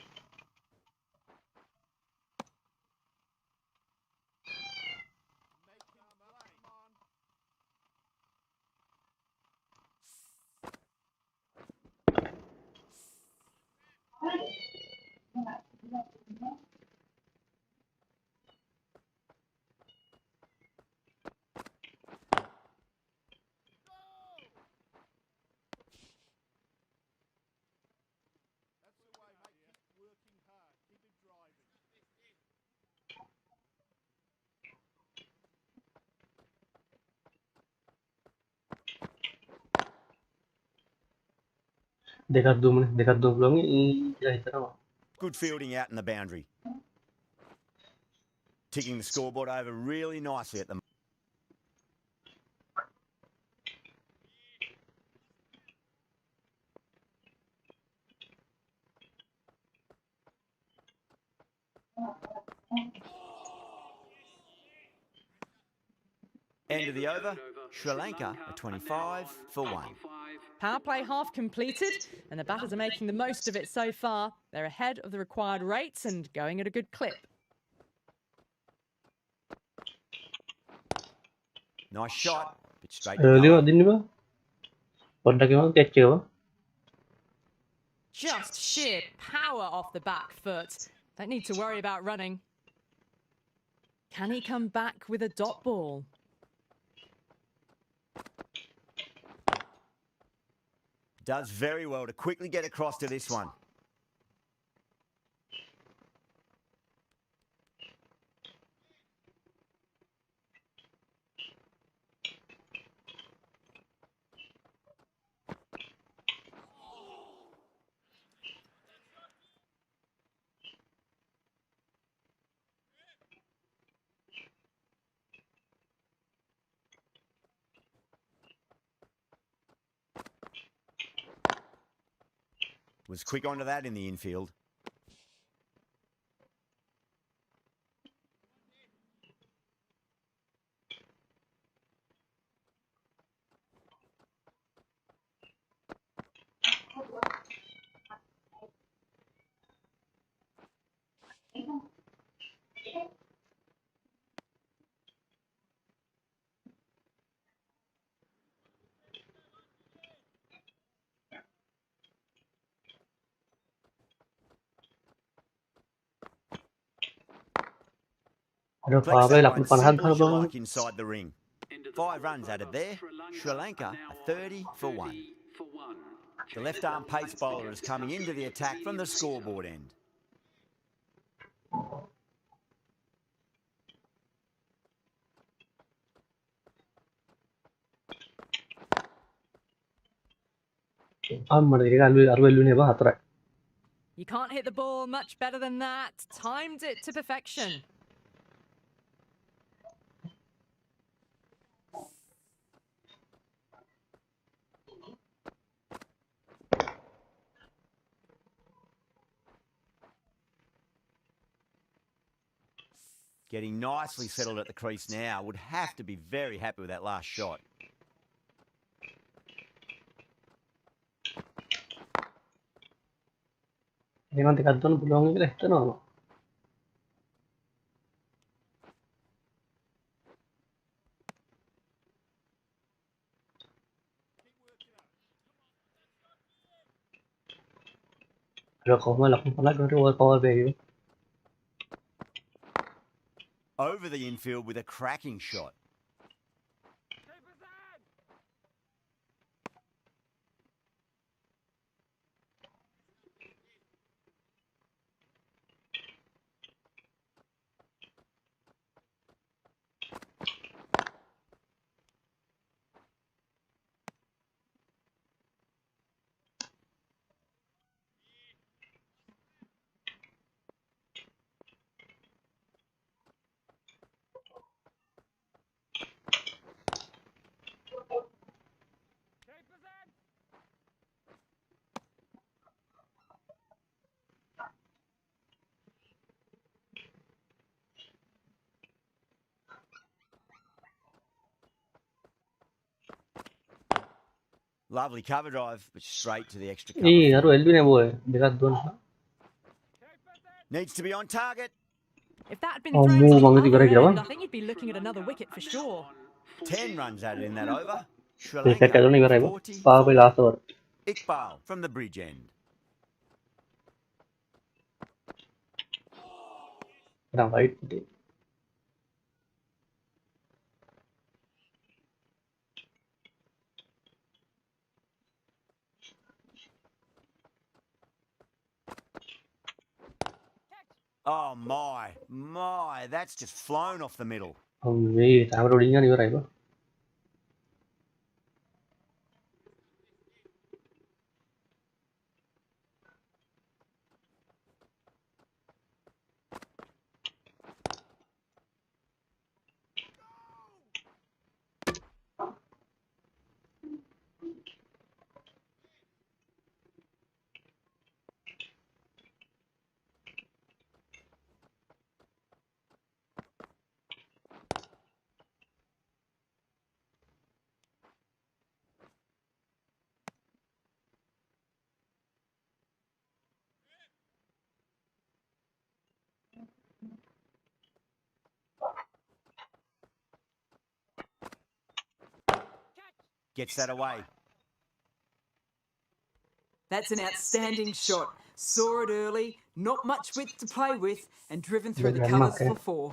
A: Dekat 2 ni dah itu nama.
B: Good fielding out in the boundary. Ticking the scoreboard over really nicely at the moment. End of the over, Sri Lanka a 25 for 1.
C: Power play half completed, and the batters are making the most of it so far. They're ahead of the required rates and going at a good clip.
B: Nice shot, bit straight to
A: Early
B: cover.
A: din ni ba? Pada kemana catch ba?
C: Just sheer power off the back foot. Don't need to worry about running. Can he come back with a dot ball?
B: Does very well to quickly get across to this one. Was quick onto that in the infield.
A: Ada
B: Flex
A: power play
B: that one
A: 8 panahan
B: simple as
A: kan
B: you
A: bang.
B: like inside the ring. 5 runs added there. Sri Lanka a 30 for 1. The left-arm pace bowler is coming into the attack from the scoreboard end.
A: Mereka 60 ni ba hatra.
C: You can't hit the ball much better than that. Timed it to perfection.
B: Getting nicely settled at the crease now. Would have to be very happy with that last shot.
A: එහෙනම් දෙකක් දාන්න පුළුවන් කියලා හිතනවා. ඒක කොහොම ලකුණු 50කට ඕවර් පවර් බෑගිය.
B: Over the infield with a cracking shot. Lovely cover drive, but straight to the extra cover.
A: ඒ අර
B: field.
A: එල්බි නේ බෝය. දෙකක් දුන්නා.
B: Needs to be on target.
C: If that had been
A: Oh,
C: thrown
A: move
C: to the
A: on with the
C: other
A: correct
C: end,
A: one.
C: I think you'd be looking at another wicket for sure.
B: 10 runs added in that over. Sri
A: මේ set කරන ඉවරයි බෝ.
B: 40
A: පාව
B: for
A: last over.
B: Iqbal from the bridge end.
A: දැන් white.
B: Oh my, that's just flown off the middle.
A: මේ තාමර උඩින් යන ඉවරයි බෝ.
B: Gets that away.
D: That's an outstanding shot. Saw it early, not much width to play with, and driven through the covers for 4.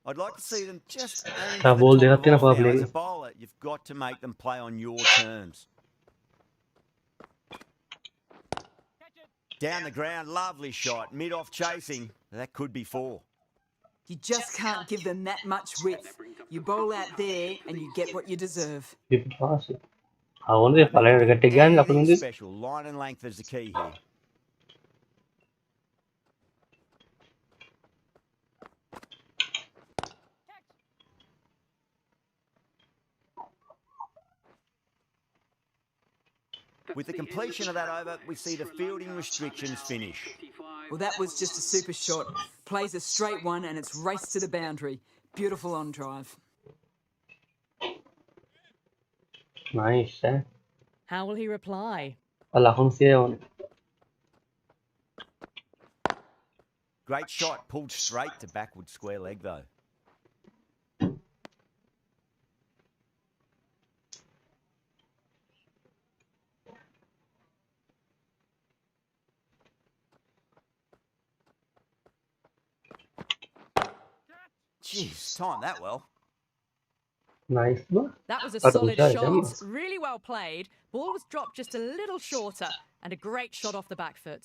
B: I'd like to see them just aim
A: Ah,
B: for
A: ball
B: the top
A: දෙකක් තියෙන
B: of
A: power
B: off now.
A: play.
B: As a bowler, you've got to make them play on your terms. Down the ground, lovely shot. Mid-off chasing. That could be 4.
D: You just can't give them that much width. You bowl out there and you get what you deserve.
A: පිට pass. අවුනේ පළවෙනි wicket එක ගන්න ලකුණු
B: Anything
A: දෙක.
B: special. Line and length is the key here. With the completion of that over, we see the fielding restrictions finish.
D: Well, that was just a super shot. Plays a straight one and it's raced to the boundary. Beautiful on drive.
A: Nice ඈ.
C: How will he reply?
A: ලකුණු 100 ඕනේ.
B: Great shot, pulled straight to backward square leg though. Jeez, timed that well.
A: Nice බෝ.
C: That was a
A: That's
C: solid
A: okay,
C: shot.
A: yeah.
C: Really well played. Ball was dropped just a little shorter, and a great shot off the back foot.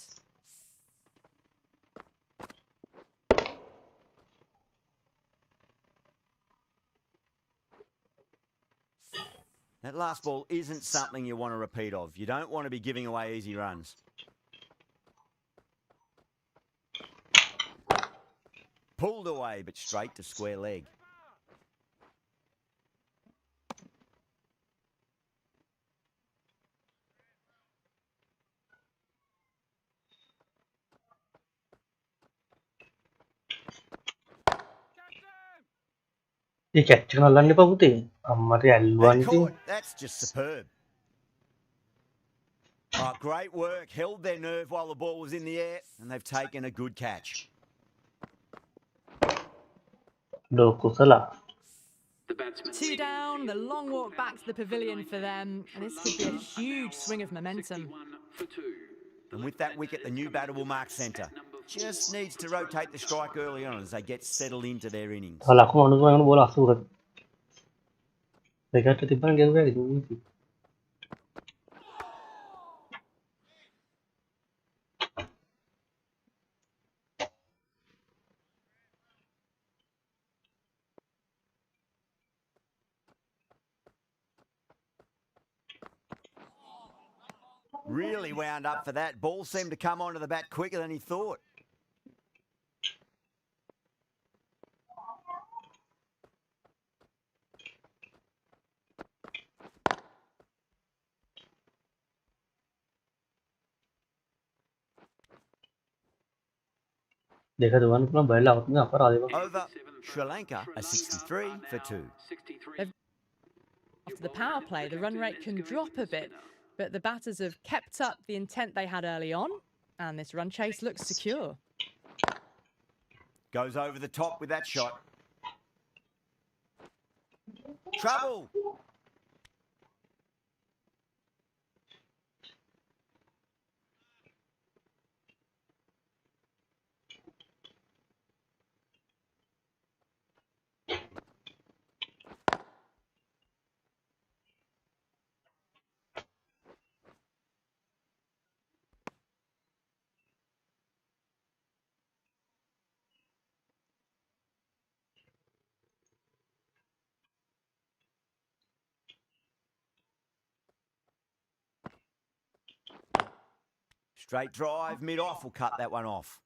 B: That last ball isn't something you want to repeat of. You don't want to be giving away easy runs. Pulled away, but straight to square leg.
A: A catch එක නල්ලන්න එපා පුතේ. අම්මට
B: And
A: ඇල්ලුවානේ ඉතින්.
B: caught. That's just superb. Oh, great work. Held their nerve while the ball was in the air, and they've taken a good catch.
A: Kusala.
G: The batsman
C: 2 down, the long walk back to the pavilion for them, and this could be a huge swing of momentum.
G: 61 for 2.
B: And with that wicket, the new batter will mark centre. Just needs to rotate the strike early on as they get settled into their innings.
A: Kalau aku mau nunggu bola asuh kan. Mereka tertiban dia juga gitu.
B: Really wound up for that. Ball seemed to come onto the bat quicker than he thought.
A: देखा तो one पूरा बैला उतना पर आ देगा.
B: Over Sri Lanka, a 63 for 2.
C: After the power play, the run rate can drop a bit, but the batters have kept up the intent they had early on, and this run chase looks secure.
B: Goes over the top with that shot. Trouble! Straight drive, mid-off will cut that one off.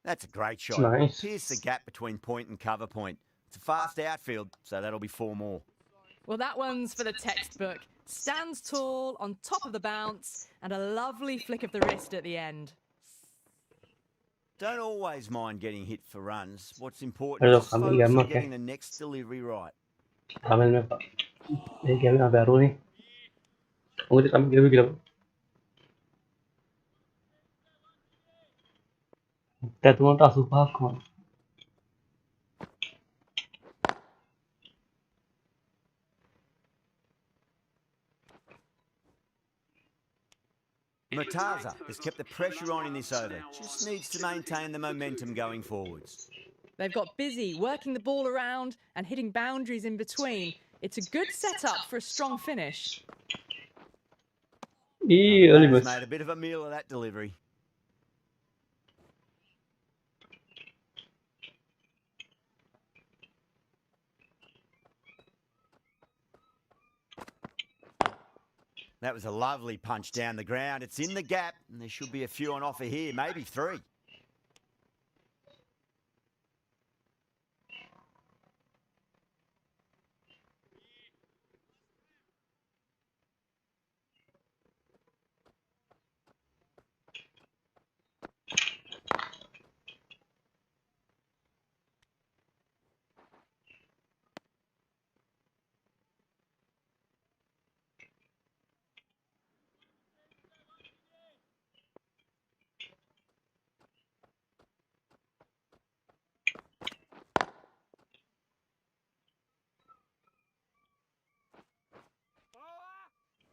B: That's a great shot.
A: Nice.
B: Pierce the gap between point and cover point. It's a fast outfield, so that'll be 4 more.
C: Well, that one's for the textbook. Stands tall, on top of the bounce, and a lovely flick of the wrist at the end.
B: Don't always mind getting hit for runs. What's important
A: Hello,
B: is
A: kami
B: focus
A: gamma
B: on
A: ke?
B: getting the next delivery right.
A: Kami ni apa? Ini kami apa baru ni? Mungkin kami kira kira. Kita tu tak suka aku.
B: Murtaza has kept the pressure on in this over. Just needs to maintain the momentum going forwards.
C: They've got busy, working the ball around and hitting boundaries in between. It's a good setup for a strong finish.
A: Ih, early
B: Batter's
A: miss.
B: made a bit of a meal of that delivery. That was a lovely punch down the ground. It's in the gap, and there should be a few on offer here, maybe 3.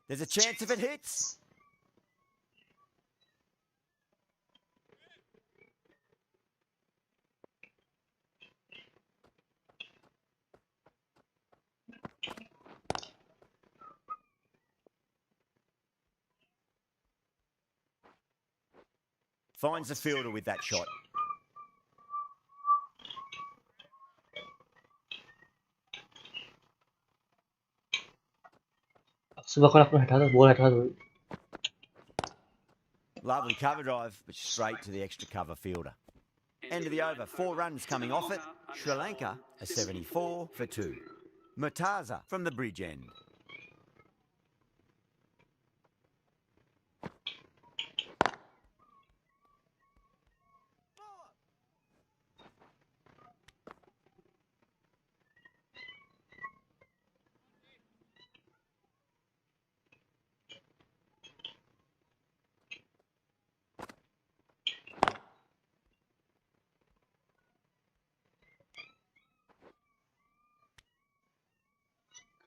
B: There's a chance if it hits. Finds the fielder with that shot.
A: Suka kau nak hटा दो, bola हटा दो.
B: Lovely cover drive, but straight to the extra cover fielder. End of the over, 4 runs coming off it. Sri Lanka, a 74 for 2. Murtaza from the bridge end.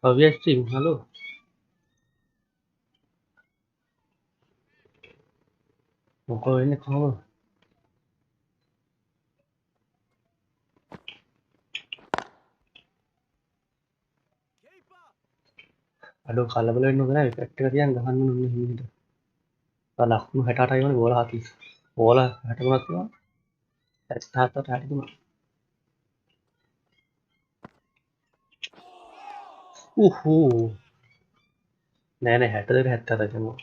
A: obvious stream halo මොකෝ වෙන්නේ කොහොමද අඩෝ කලබල වෙන්න ඕනේ නැහැ විකට් එක තියන් ගහන්න ඕනේ හිමිට ලකුණු 68යි වනේ බෝල 40 බෝල 63ක් තියෙනවා 77ට 63 උහු නෑ නෑ 62 77 තමයි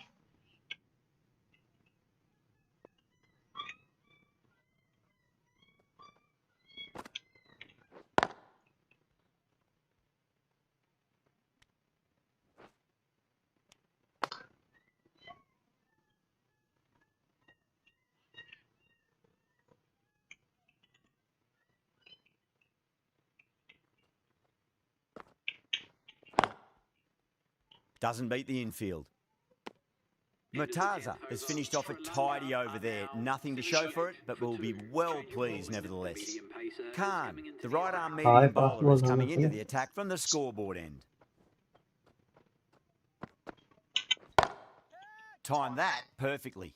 B: Doesn't beat the infield. Murtaza has finished off a tidy over there. Nothing to show for it, but will be well pleased nevertheless. Khan, the right arm medium bowler, is coming into the attack from the scoreboard end. Timed that perfectly.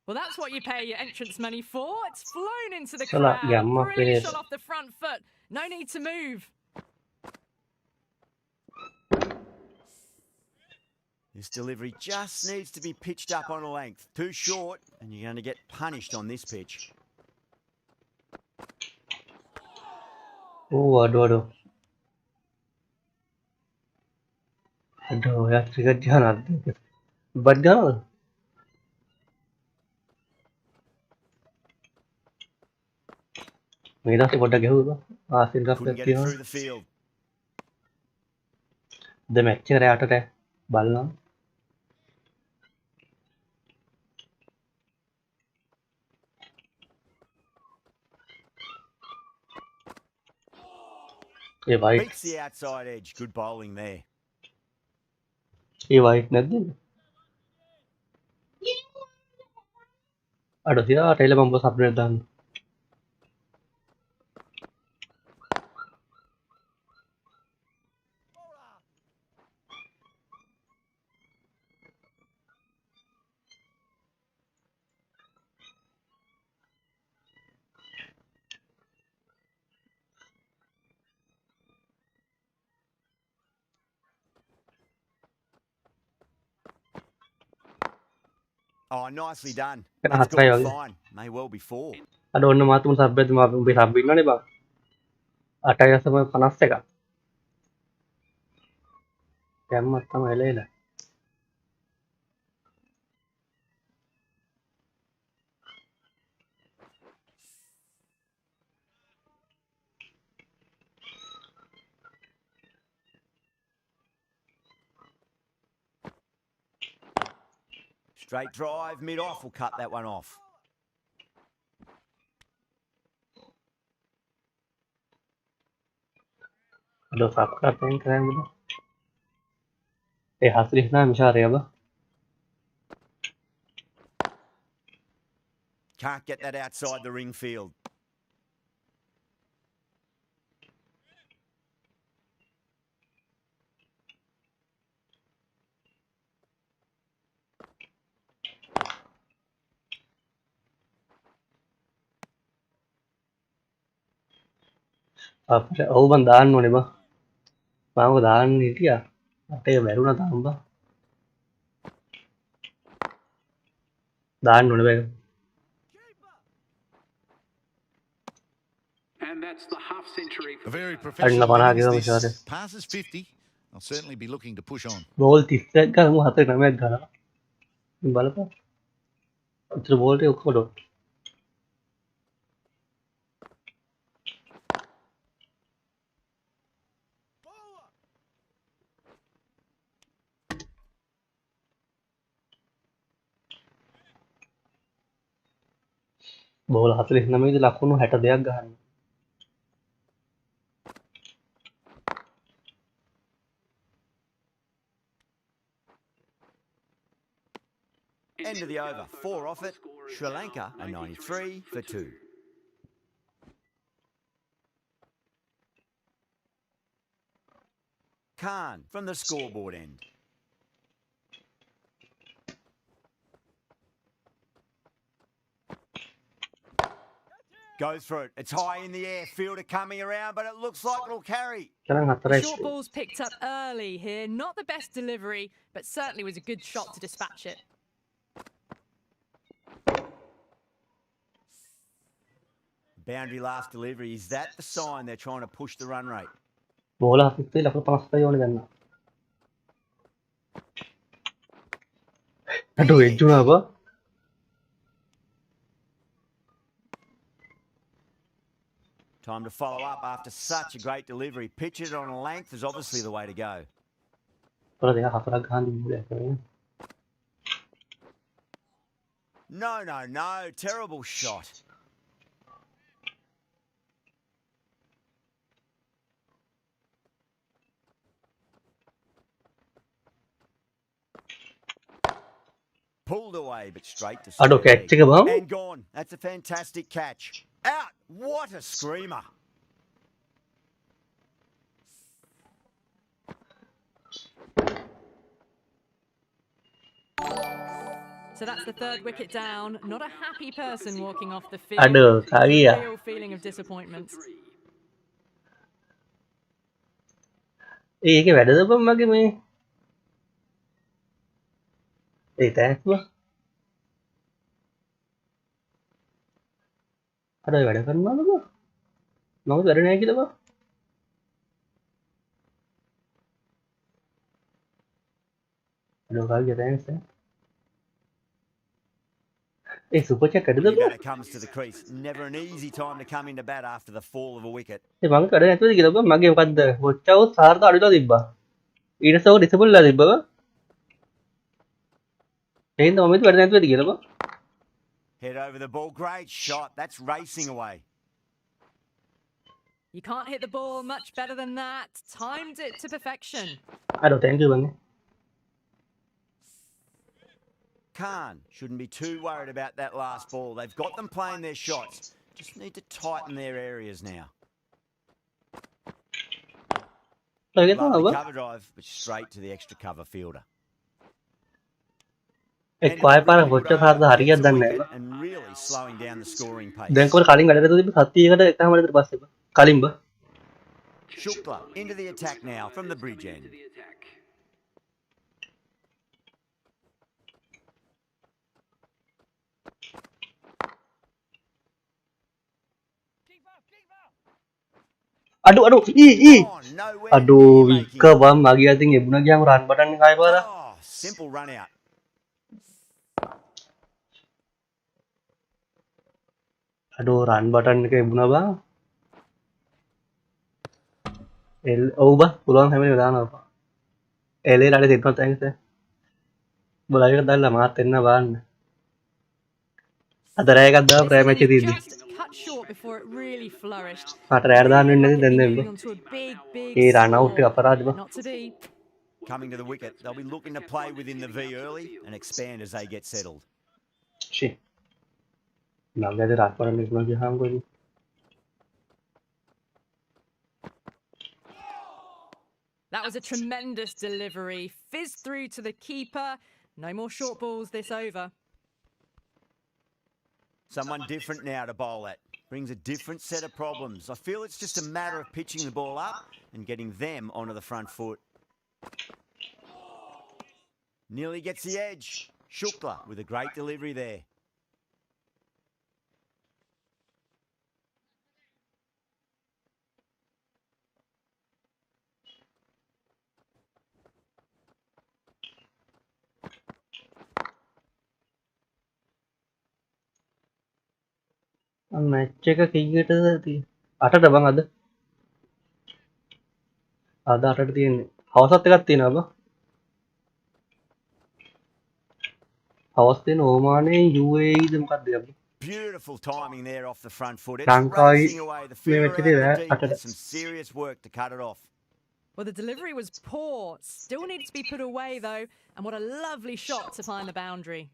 C: Well, that's what you pay your entrance money for. It's flown into the
A: Salah,
C: crowd.
A: yeah,
C: A
A: my
C: brilliant
A: face.
C: shot off the front foot. No need to move.
B: This delivery just needs to be pitched up on a length. Too short, and you're going to get punished on this pitch.
A: aduh ya trigger jangan ada badgal मेरा से बड़ा गेहूं बा आसिन का
B: Couldn't get
A: करती
B: it
A: हूं
B: through the field.
A: The match रे आटा रे बालना ये white
B: Beats the outside edge. Good bowling there.
A: ये वाइट नदी aduh ya Taylor mampu sabret dan
B: Oh, nicely done.
A: Kena
B: That's
A: hat-trick
B: gone
A: lagi.
B: fine. May well be four.
A: aduh onu matu sabret sabit nih bang ada ya sama panas ya kak kemat sama elela
B: Straight drive, mid-off will cut that one off.
A: aduh sabret yang keren gitu hasilnya misal ya bang
B: Can't get that outside the ring field.
A: apa oh bandaan nih bang mau daan itu ya ada yang baru na tambah daan nih bang
G: And that's the half century
E: A
G: for
E: very
G: the
E: professional
A: panah
E: innings
A: gitu
E: this.
A: misalnya.
E: Passes 50. I'll certainly be looking to push on.
A: ball tisnya kan kamu hati namanya gara balap terus ball itu kok dong ball hasilnya namanya itu lakukan hata dia gak
B: End of the over. 4 off it. Sri Lanka a 93 for 2. Khan from the scoreboard end. Goes for it. It's high in the air. Fielder coming around, but it looks like it'll carry.
A: Sekarang
C: The
A: Hathras.
C: short ball's picked up early here. Not the best delivery, but certainly was a good shot to dispatch it.
B: Boundary last delivery. Is that the sign they're trying to push the run rate?
A: Bola hafifte lafı pasta yonu ganna. Aduh,
B: Big
A: ejuna apa?
B: Time to follow up after such a great delivery. Pitch it on a length is obviously the way to go.
A: Kalau dia Hathras Gandhi mulai kayaknya.
B: No. Terrible shot. Pulled away, but straight to
A: Aduh,
B: square
A: catch ke bang?
B: leg. And gone. That's a fantastic catch. Out. What a screamer.
C: So that's the third wicket down. Not a happy person walking off the field.
A: Aduh,
C: There's
A: kali
C: a
A: ya.
C: real feeling of disappointment.
A: Cái vẻ đó bấm cái mi. Thanks bang. Ada vẻ kan mana bang? Mau vẻ này kita bang? Aduh, kali ya thanks. Super chat ada
B: When
A: tu
B: your
A: bang?
B: batter comes to the crease, never an easy time to come into bat after the fall of a wicket.
A: Bang ada itu kita bang? Magi bukan dah. Bocah sahar tu ada tu tiba. Ini semua disebut lah tiba bang. Ini tu itu ada itu kita bang?
B: Head over the ball. Great shot. That's racing away.
C: You can't hit the ball much better than that. Timed it to perfection.
A: Aduh, thank you bang.
B: Khan shouldn't be too worried about that last ball. They've got them playing their shots. Just need to tighten their areas now.
A: Lagi tu
B: Lovely
A: apa?
B: cover drive, but straight to the extra cover fielder.
A: Kuai parah bocah sahar hari dan nih.
B: And really slowing down the scoring pace.
A: Dan kau kali nggak ada tu hati kan ada kamar terpas apa? Kali mbah.
B: Shukla into the attack now from the bridge end.
A: Aduh,
B: Oh, nowhere
A: aduh,
B: near making
A: Vika
B: it.
A: bang, magi ating ya, bunag yang run badan kaya parah.
B: Oh, simple run out.
A: Aduh, run button kayak buna bang. Oh bah, pulang sampai ke sana apa? Ele ada di tempat yang saya. Boleh kita dalam maten na ban. Ada raya kada
C: This
A: raya match
C: innings
A: di.
C: just cut short before it really flourished.
A: Mat raya dan
C: Really
A: ini
C: like it
A: dan
C: be
A: dem.
C: moving on to a big
A: Run out
C: score.
A: ke apa rada bang?
C: Not to be.
B: Coming to the wicket, they'll be looking to play within the V early and expand as they get settled.
A: Shi. Nak jadi rat pada ni lagi ham kau ni.
C: That was a tremendous delivery. Fizzed through to the keeper. No more short balls this over.
B: Someone different now to bowl at. Brings a different set of problems. I feel it's just a matter of pitching the ball up and getting them onto the front foot. Nearly gets the edge. Shukla with a great delivery there.
A: Match ka kayak gitu tadi. Ada bang ada. Ada तीन. House आता का तीन अब. House तीन ओमाने UAE जम कर दिया.
B: Beautiful timing there off the front foot. It's
A: Lanka
B: racing away. The fielder
A: में
B: out the deep.
A: आता.
B: That's some serious work to cut it off.
C: Well, the delivery was poor. Still needs to be put away, though. And what a lovely shot to find the boundary.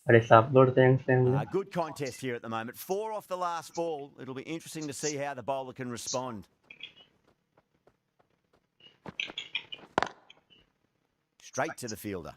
A: Ada subload thanks dia.
B: Good contest here at the moment. 4 off the last ball. It'll be interesting to see how the bowler can respond. Straight to the fielder.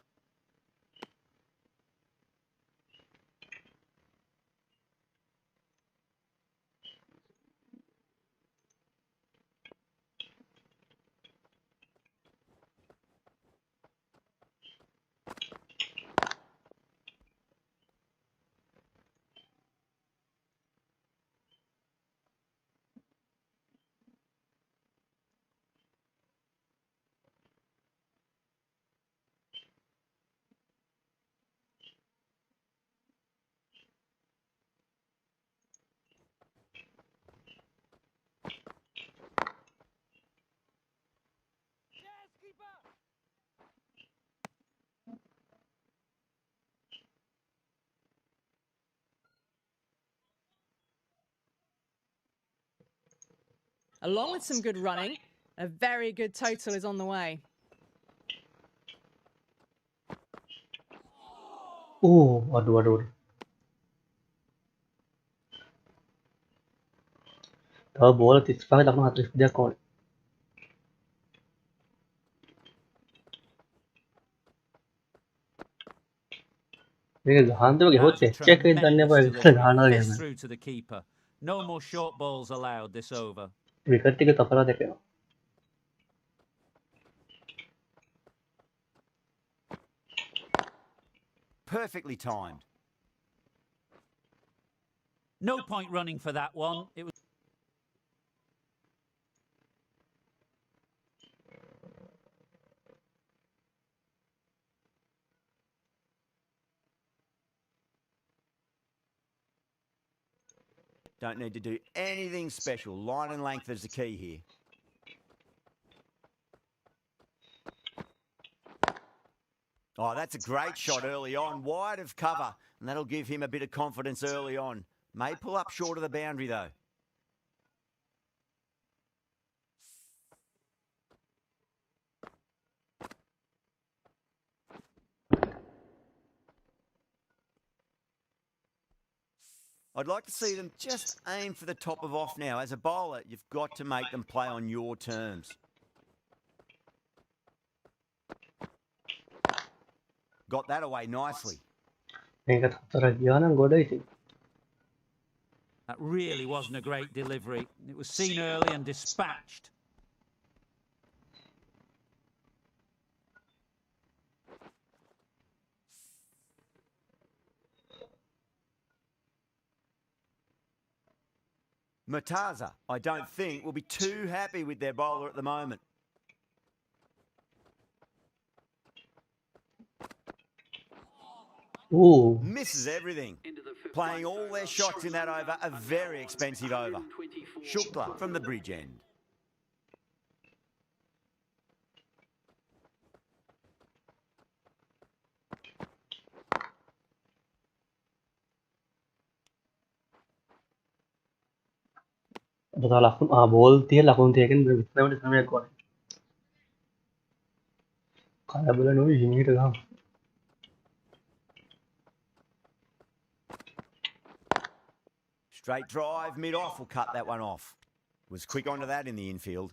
C: Along with some good running, a very good total is on the way.
A: Aduh. Tahu bola 35 langsung hat-trick dia kok. මේක ගහන්න වගේ හොත්
F: That's a
A: H එකේ දන්නේ
F: tremendous
A: බෑ ඉස්සර
F: delivery.
A: ගහනවා
F: Fist
A: ගියාම.
F: through to the keeper. No more short balls allowed this over.
A: Wicket එක තපලා දෙකනවා.
B: Perfectly timed.
F: No point running for that one. It was.
B: Don't need to do anything special. Line and length is the key here. Oh, that's a great shot early on, wide of cover, and that'll give him a bit of confidence early on. May pull up short of the boundary, though. I'd like to see them just aim for the top of off now. As a bowler, you've got to make them play on your terms. Got that away nicely.
A: මේක හතර ගියා නම් ගොඩ ඉතින්.
F: That really wasn't a great delivery. It was seen early and dispatched.
B: Mataza, I don't think, will be too happy with their bowler at the moment. Misses everything. Playing all their shots in that over, a very expensive over. Shukla from the bridge end.
A: Betul lakun bol tiya lakun tiya kan විස්නවට සමයක් වගේ. කලබල නොවි හිමීට ගහමු.
B: Straight drive, mid-off will cut that one off. Was quick onto that in the infield.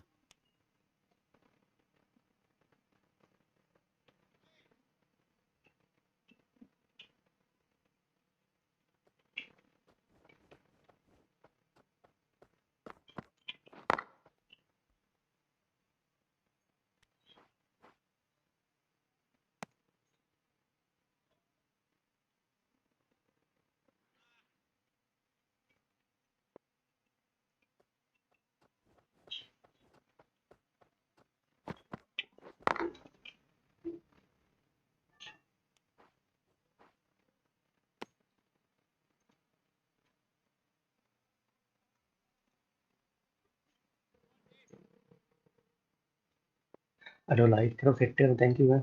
A: Aduh like karo set karo thank you man.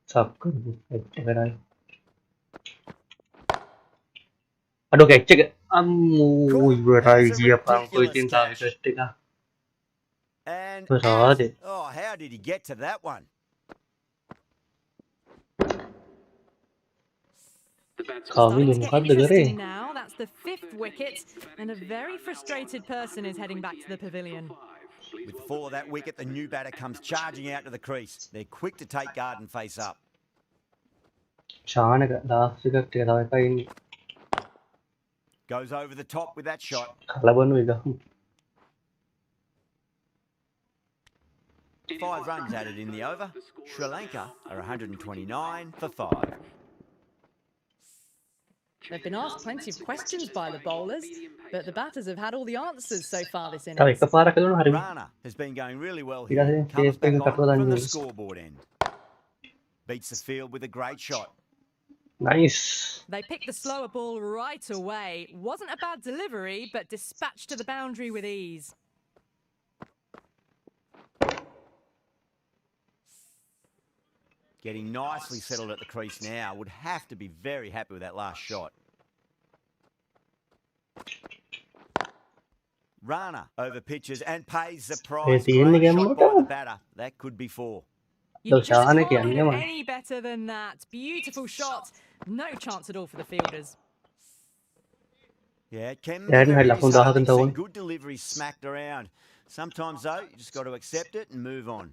A: Sub kar do agar aaye. Aduh catch එක ඉවරයි
B: That's a
A: ගියා පං කොයි
B: ridiculous
A: තින් තාම
B: catch.
A: Wicket එක.
B: And
A: Parade.
B: out. Oh, how did he get to that one?
G: The batsman
A: Kami
C: Starting to
A: lum
C: get
A: kad
C: interesting
A: gare.
C: now. That's the 5th wicket, and a very frustrated person is heading back to the pavilion.
B: With the fall of that wicket, the new batter comes charging out to the crease. They're quick to take guard and face up.
A: Chana ka last ka tera ka in
B: Goes over the top with that shot.
A: kalaban wiga.
B: 5 runs added in the over. Sri Lanka are 129 for 5.
C: They've been asked plenty of questions by the bowlers, but the batters have had all the answers so far this
A: Tahu
C: innings.
A: ekapara kalon hari.
B: Rana has been going really well
A: Tidak
B: here.
A: sih,
B: Comes
A: CSK
B: back
A: yang
B: on
A: katakan
B: from the
A: ni.
B: scoreboard end. Beats the field with a great shot.
A: Nice.
C: They picked the slower ball right away. Wasn't a bad delivery, but dispatched to the boundary with ease.
B: Getting nicely settled at the crease now. Would have to be very happy with that last shot. Rana over pitches and pays the price.
A: Ini
B: Great
A: game
B: shot by the batter. That could be 4.
C: You
A: Loh,
C: just
A: Shahane
C: can't
A: kiya
C: hit
A: niya
C: it
A: man.
C: any better than that. Beautiful shot. No chance at all for the fielders.
B: Yeah, it can be
A: Yan,
B: very
A: hai lakon dah kan
B: disheartening seeing
A: tahu.
B: good deliveries smacked around. Sometimes, though, you just got to accept it and move on.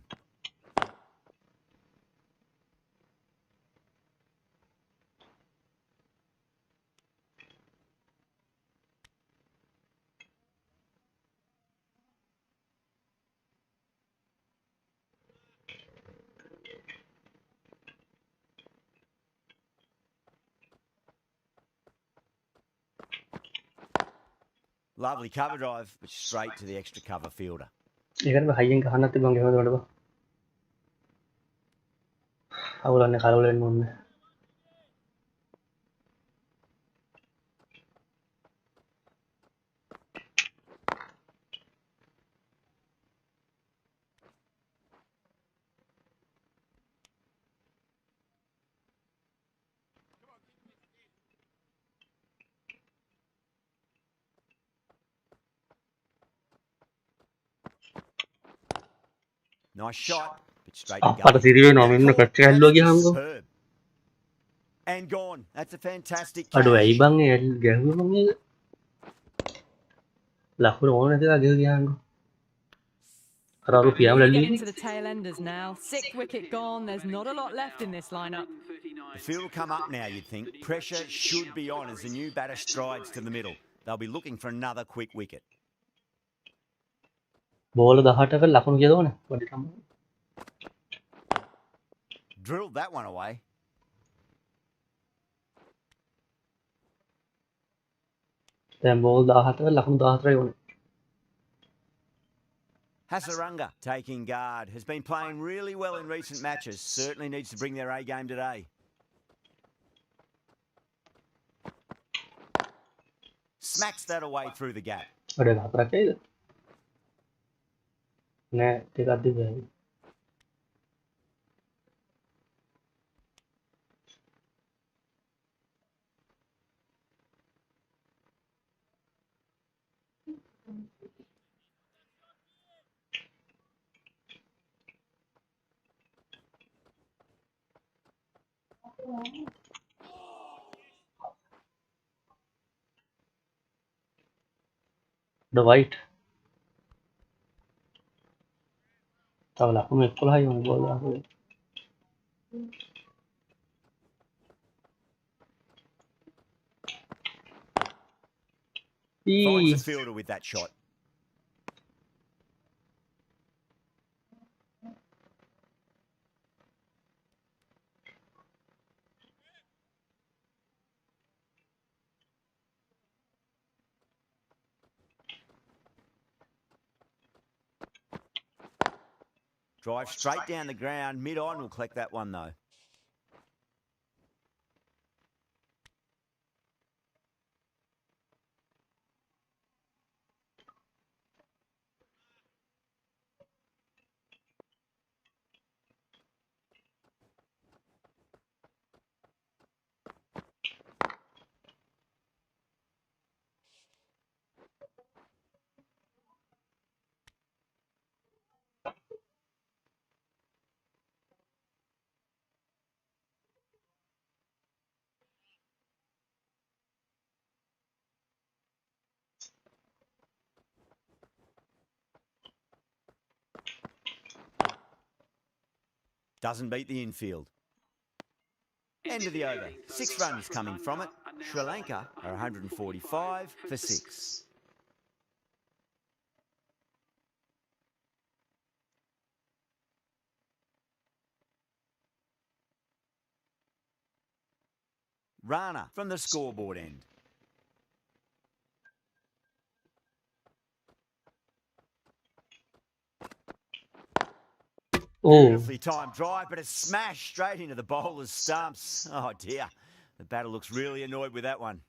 B: Lovely cover drive, but straight to the extra cover fielder.
A: Ikan ba hayeng kahana tu bang game tu ba. Awulan ni kalau len mun.
B: Nice shot, but straight to
A: Pada
B: gully.
A: siri no
B: And
A: min
B: caught.
A: kacau
B: That's
A: lagi hanggo.
B: superb. And gone. That's a fantastic
A: Aduh,
B: catch.
A: bang ni gahu bang ni. Lakon orang nanti lagi lagi hanggo. Kalau rupiah
C: Really
A: melalui.
C: getting to the tail enders now. 6th wicket gone. There's not a lot left in this lineup.
B: The field will come up now, you'd think. Pressure should be on as the new batter strides to the middle. They'll be looking for another quick wicket.
A: Bola dah hata kan lakon kia tu ne. Bagi kamu.
B: Drilled that one away.
A: Dan bola dah hata kan lakon dah hata ne.
B: Hasaranga taking guard. Has been playing really well in recent matches. Certainly needs to bring their A game today. Smacks that away through the gap.
A: Ada dah hata kaya. Ne, tiga di bawah. The white. Tahu lakon mekul hai yang bola aku.
B: Finds
A: Ih,
B: the fielder with that shot. Drive straight down the ground. Mid-on will collect that one, though. Doesn't beat the infield. End of the over. 6 runs coming from it. Sri Lanka are 145 for 6. Rana from the scoreboard end.
A: Oh,
B: Beautifully timed drive, but a smash straight into the bowler's stumps. Oh dear. The batter looks really annoyed with that one.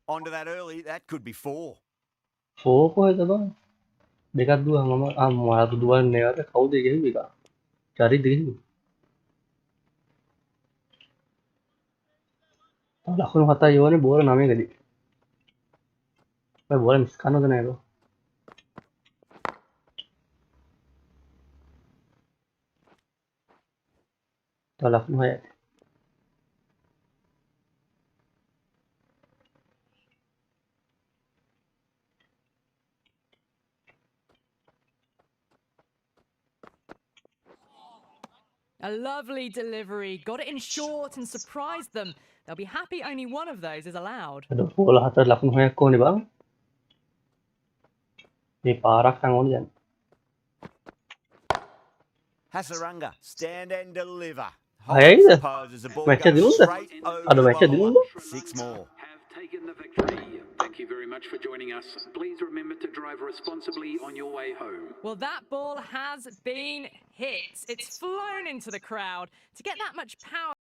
B: Onto that early, that could be 4.
A: 4 kok itu bang. Dekat 2 mama malah 2 negara kau deh gitu juga. Cari deh gitu. Lakon kata yo nih bola namanya gede. Bola miskan udah nego. Lakon hai.
C: A lovely delivery. Got it in short and surprised them. They'll be happy only one of those is allowed.
A: Aduh, bola hata lakon hai kau nih bang. Ini parah tangon jan.
B: Hasaranga, stand and deliver.
A: Ayah
B: Holds the
A: itu.
B: pose as the ball
A: Matchnya
B: goes
A: dulu dah.
B: straight over
A: Ada
B: the
A: matchnya dulu
B: bowler.
A: dah.
B: 6 more.
G: Have taken the victory. Thank you very much for joining us. Please remember to drive responsibly on your way home.
C: Well, that ball has been hit. It's flown into the crowd. To get that much power.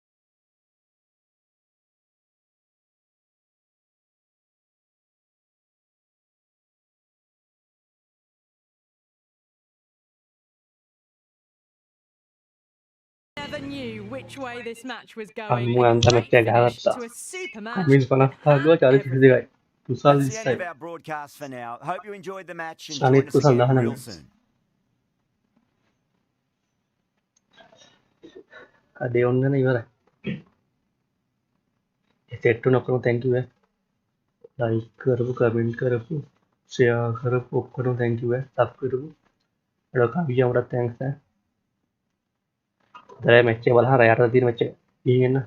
C: Never knew which way this match was going.
A: Kamu
C: A
A: yang
C: great
A: matchnya
C: finish
A: gak
C: to a super match.
A: Kami panas
C: that
A: kagak
C: had
A: cari sisi
C: everything.
A: guys. Tusal
B: That's
A: this
B: the end of
A: time.
B: our broadcast for now. Hope you enjoyed the match and
A: Sanit
B: join us
A: tusal
B: again
A: dahan
B: real
A: na.
B: soon.
A: Kade on na iwara. Set to nakano thank you like करो comment करो share करो post करो thank you सब करो और काफी हमारा thanks है. तेरे मैच वाला रहा यार 3 मैच ये है ना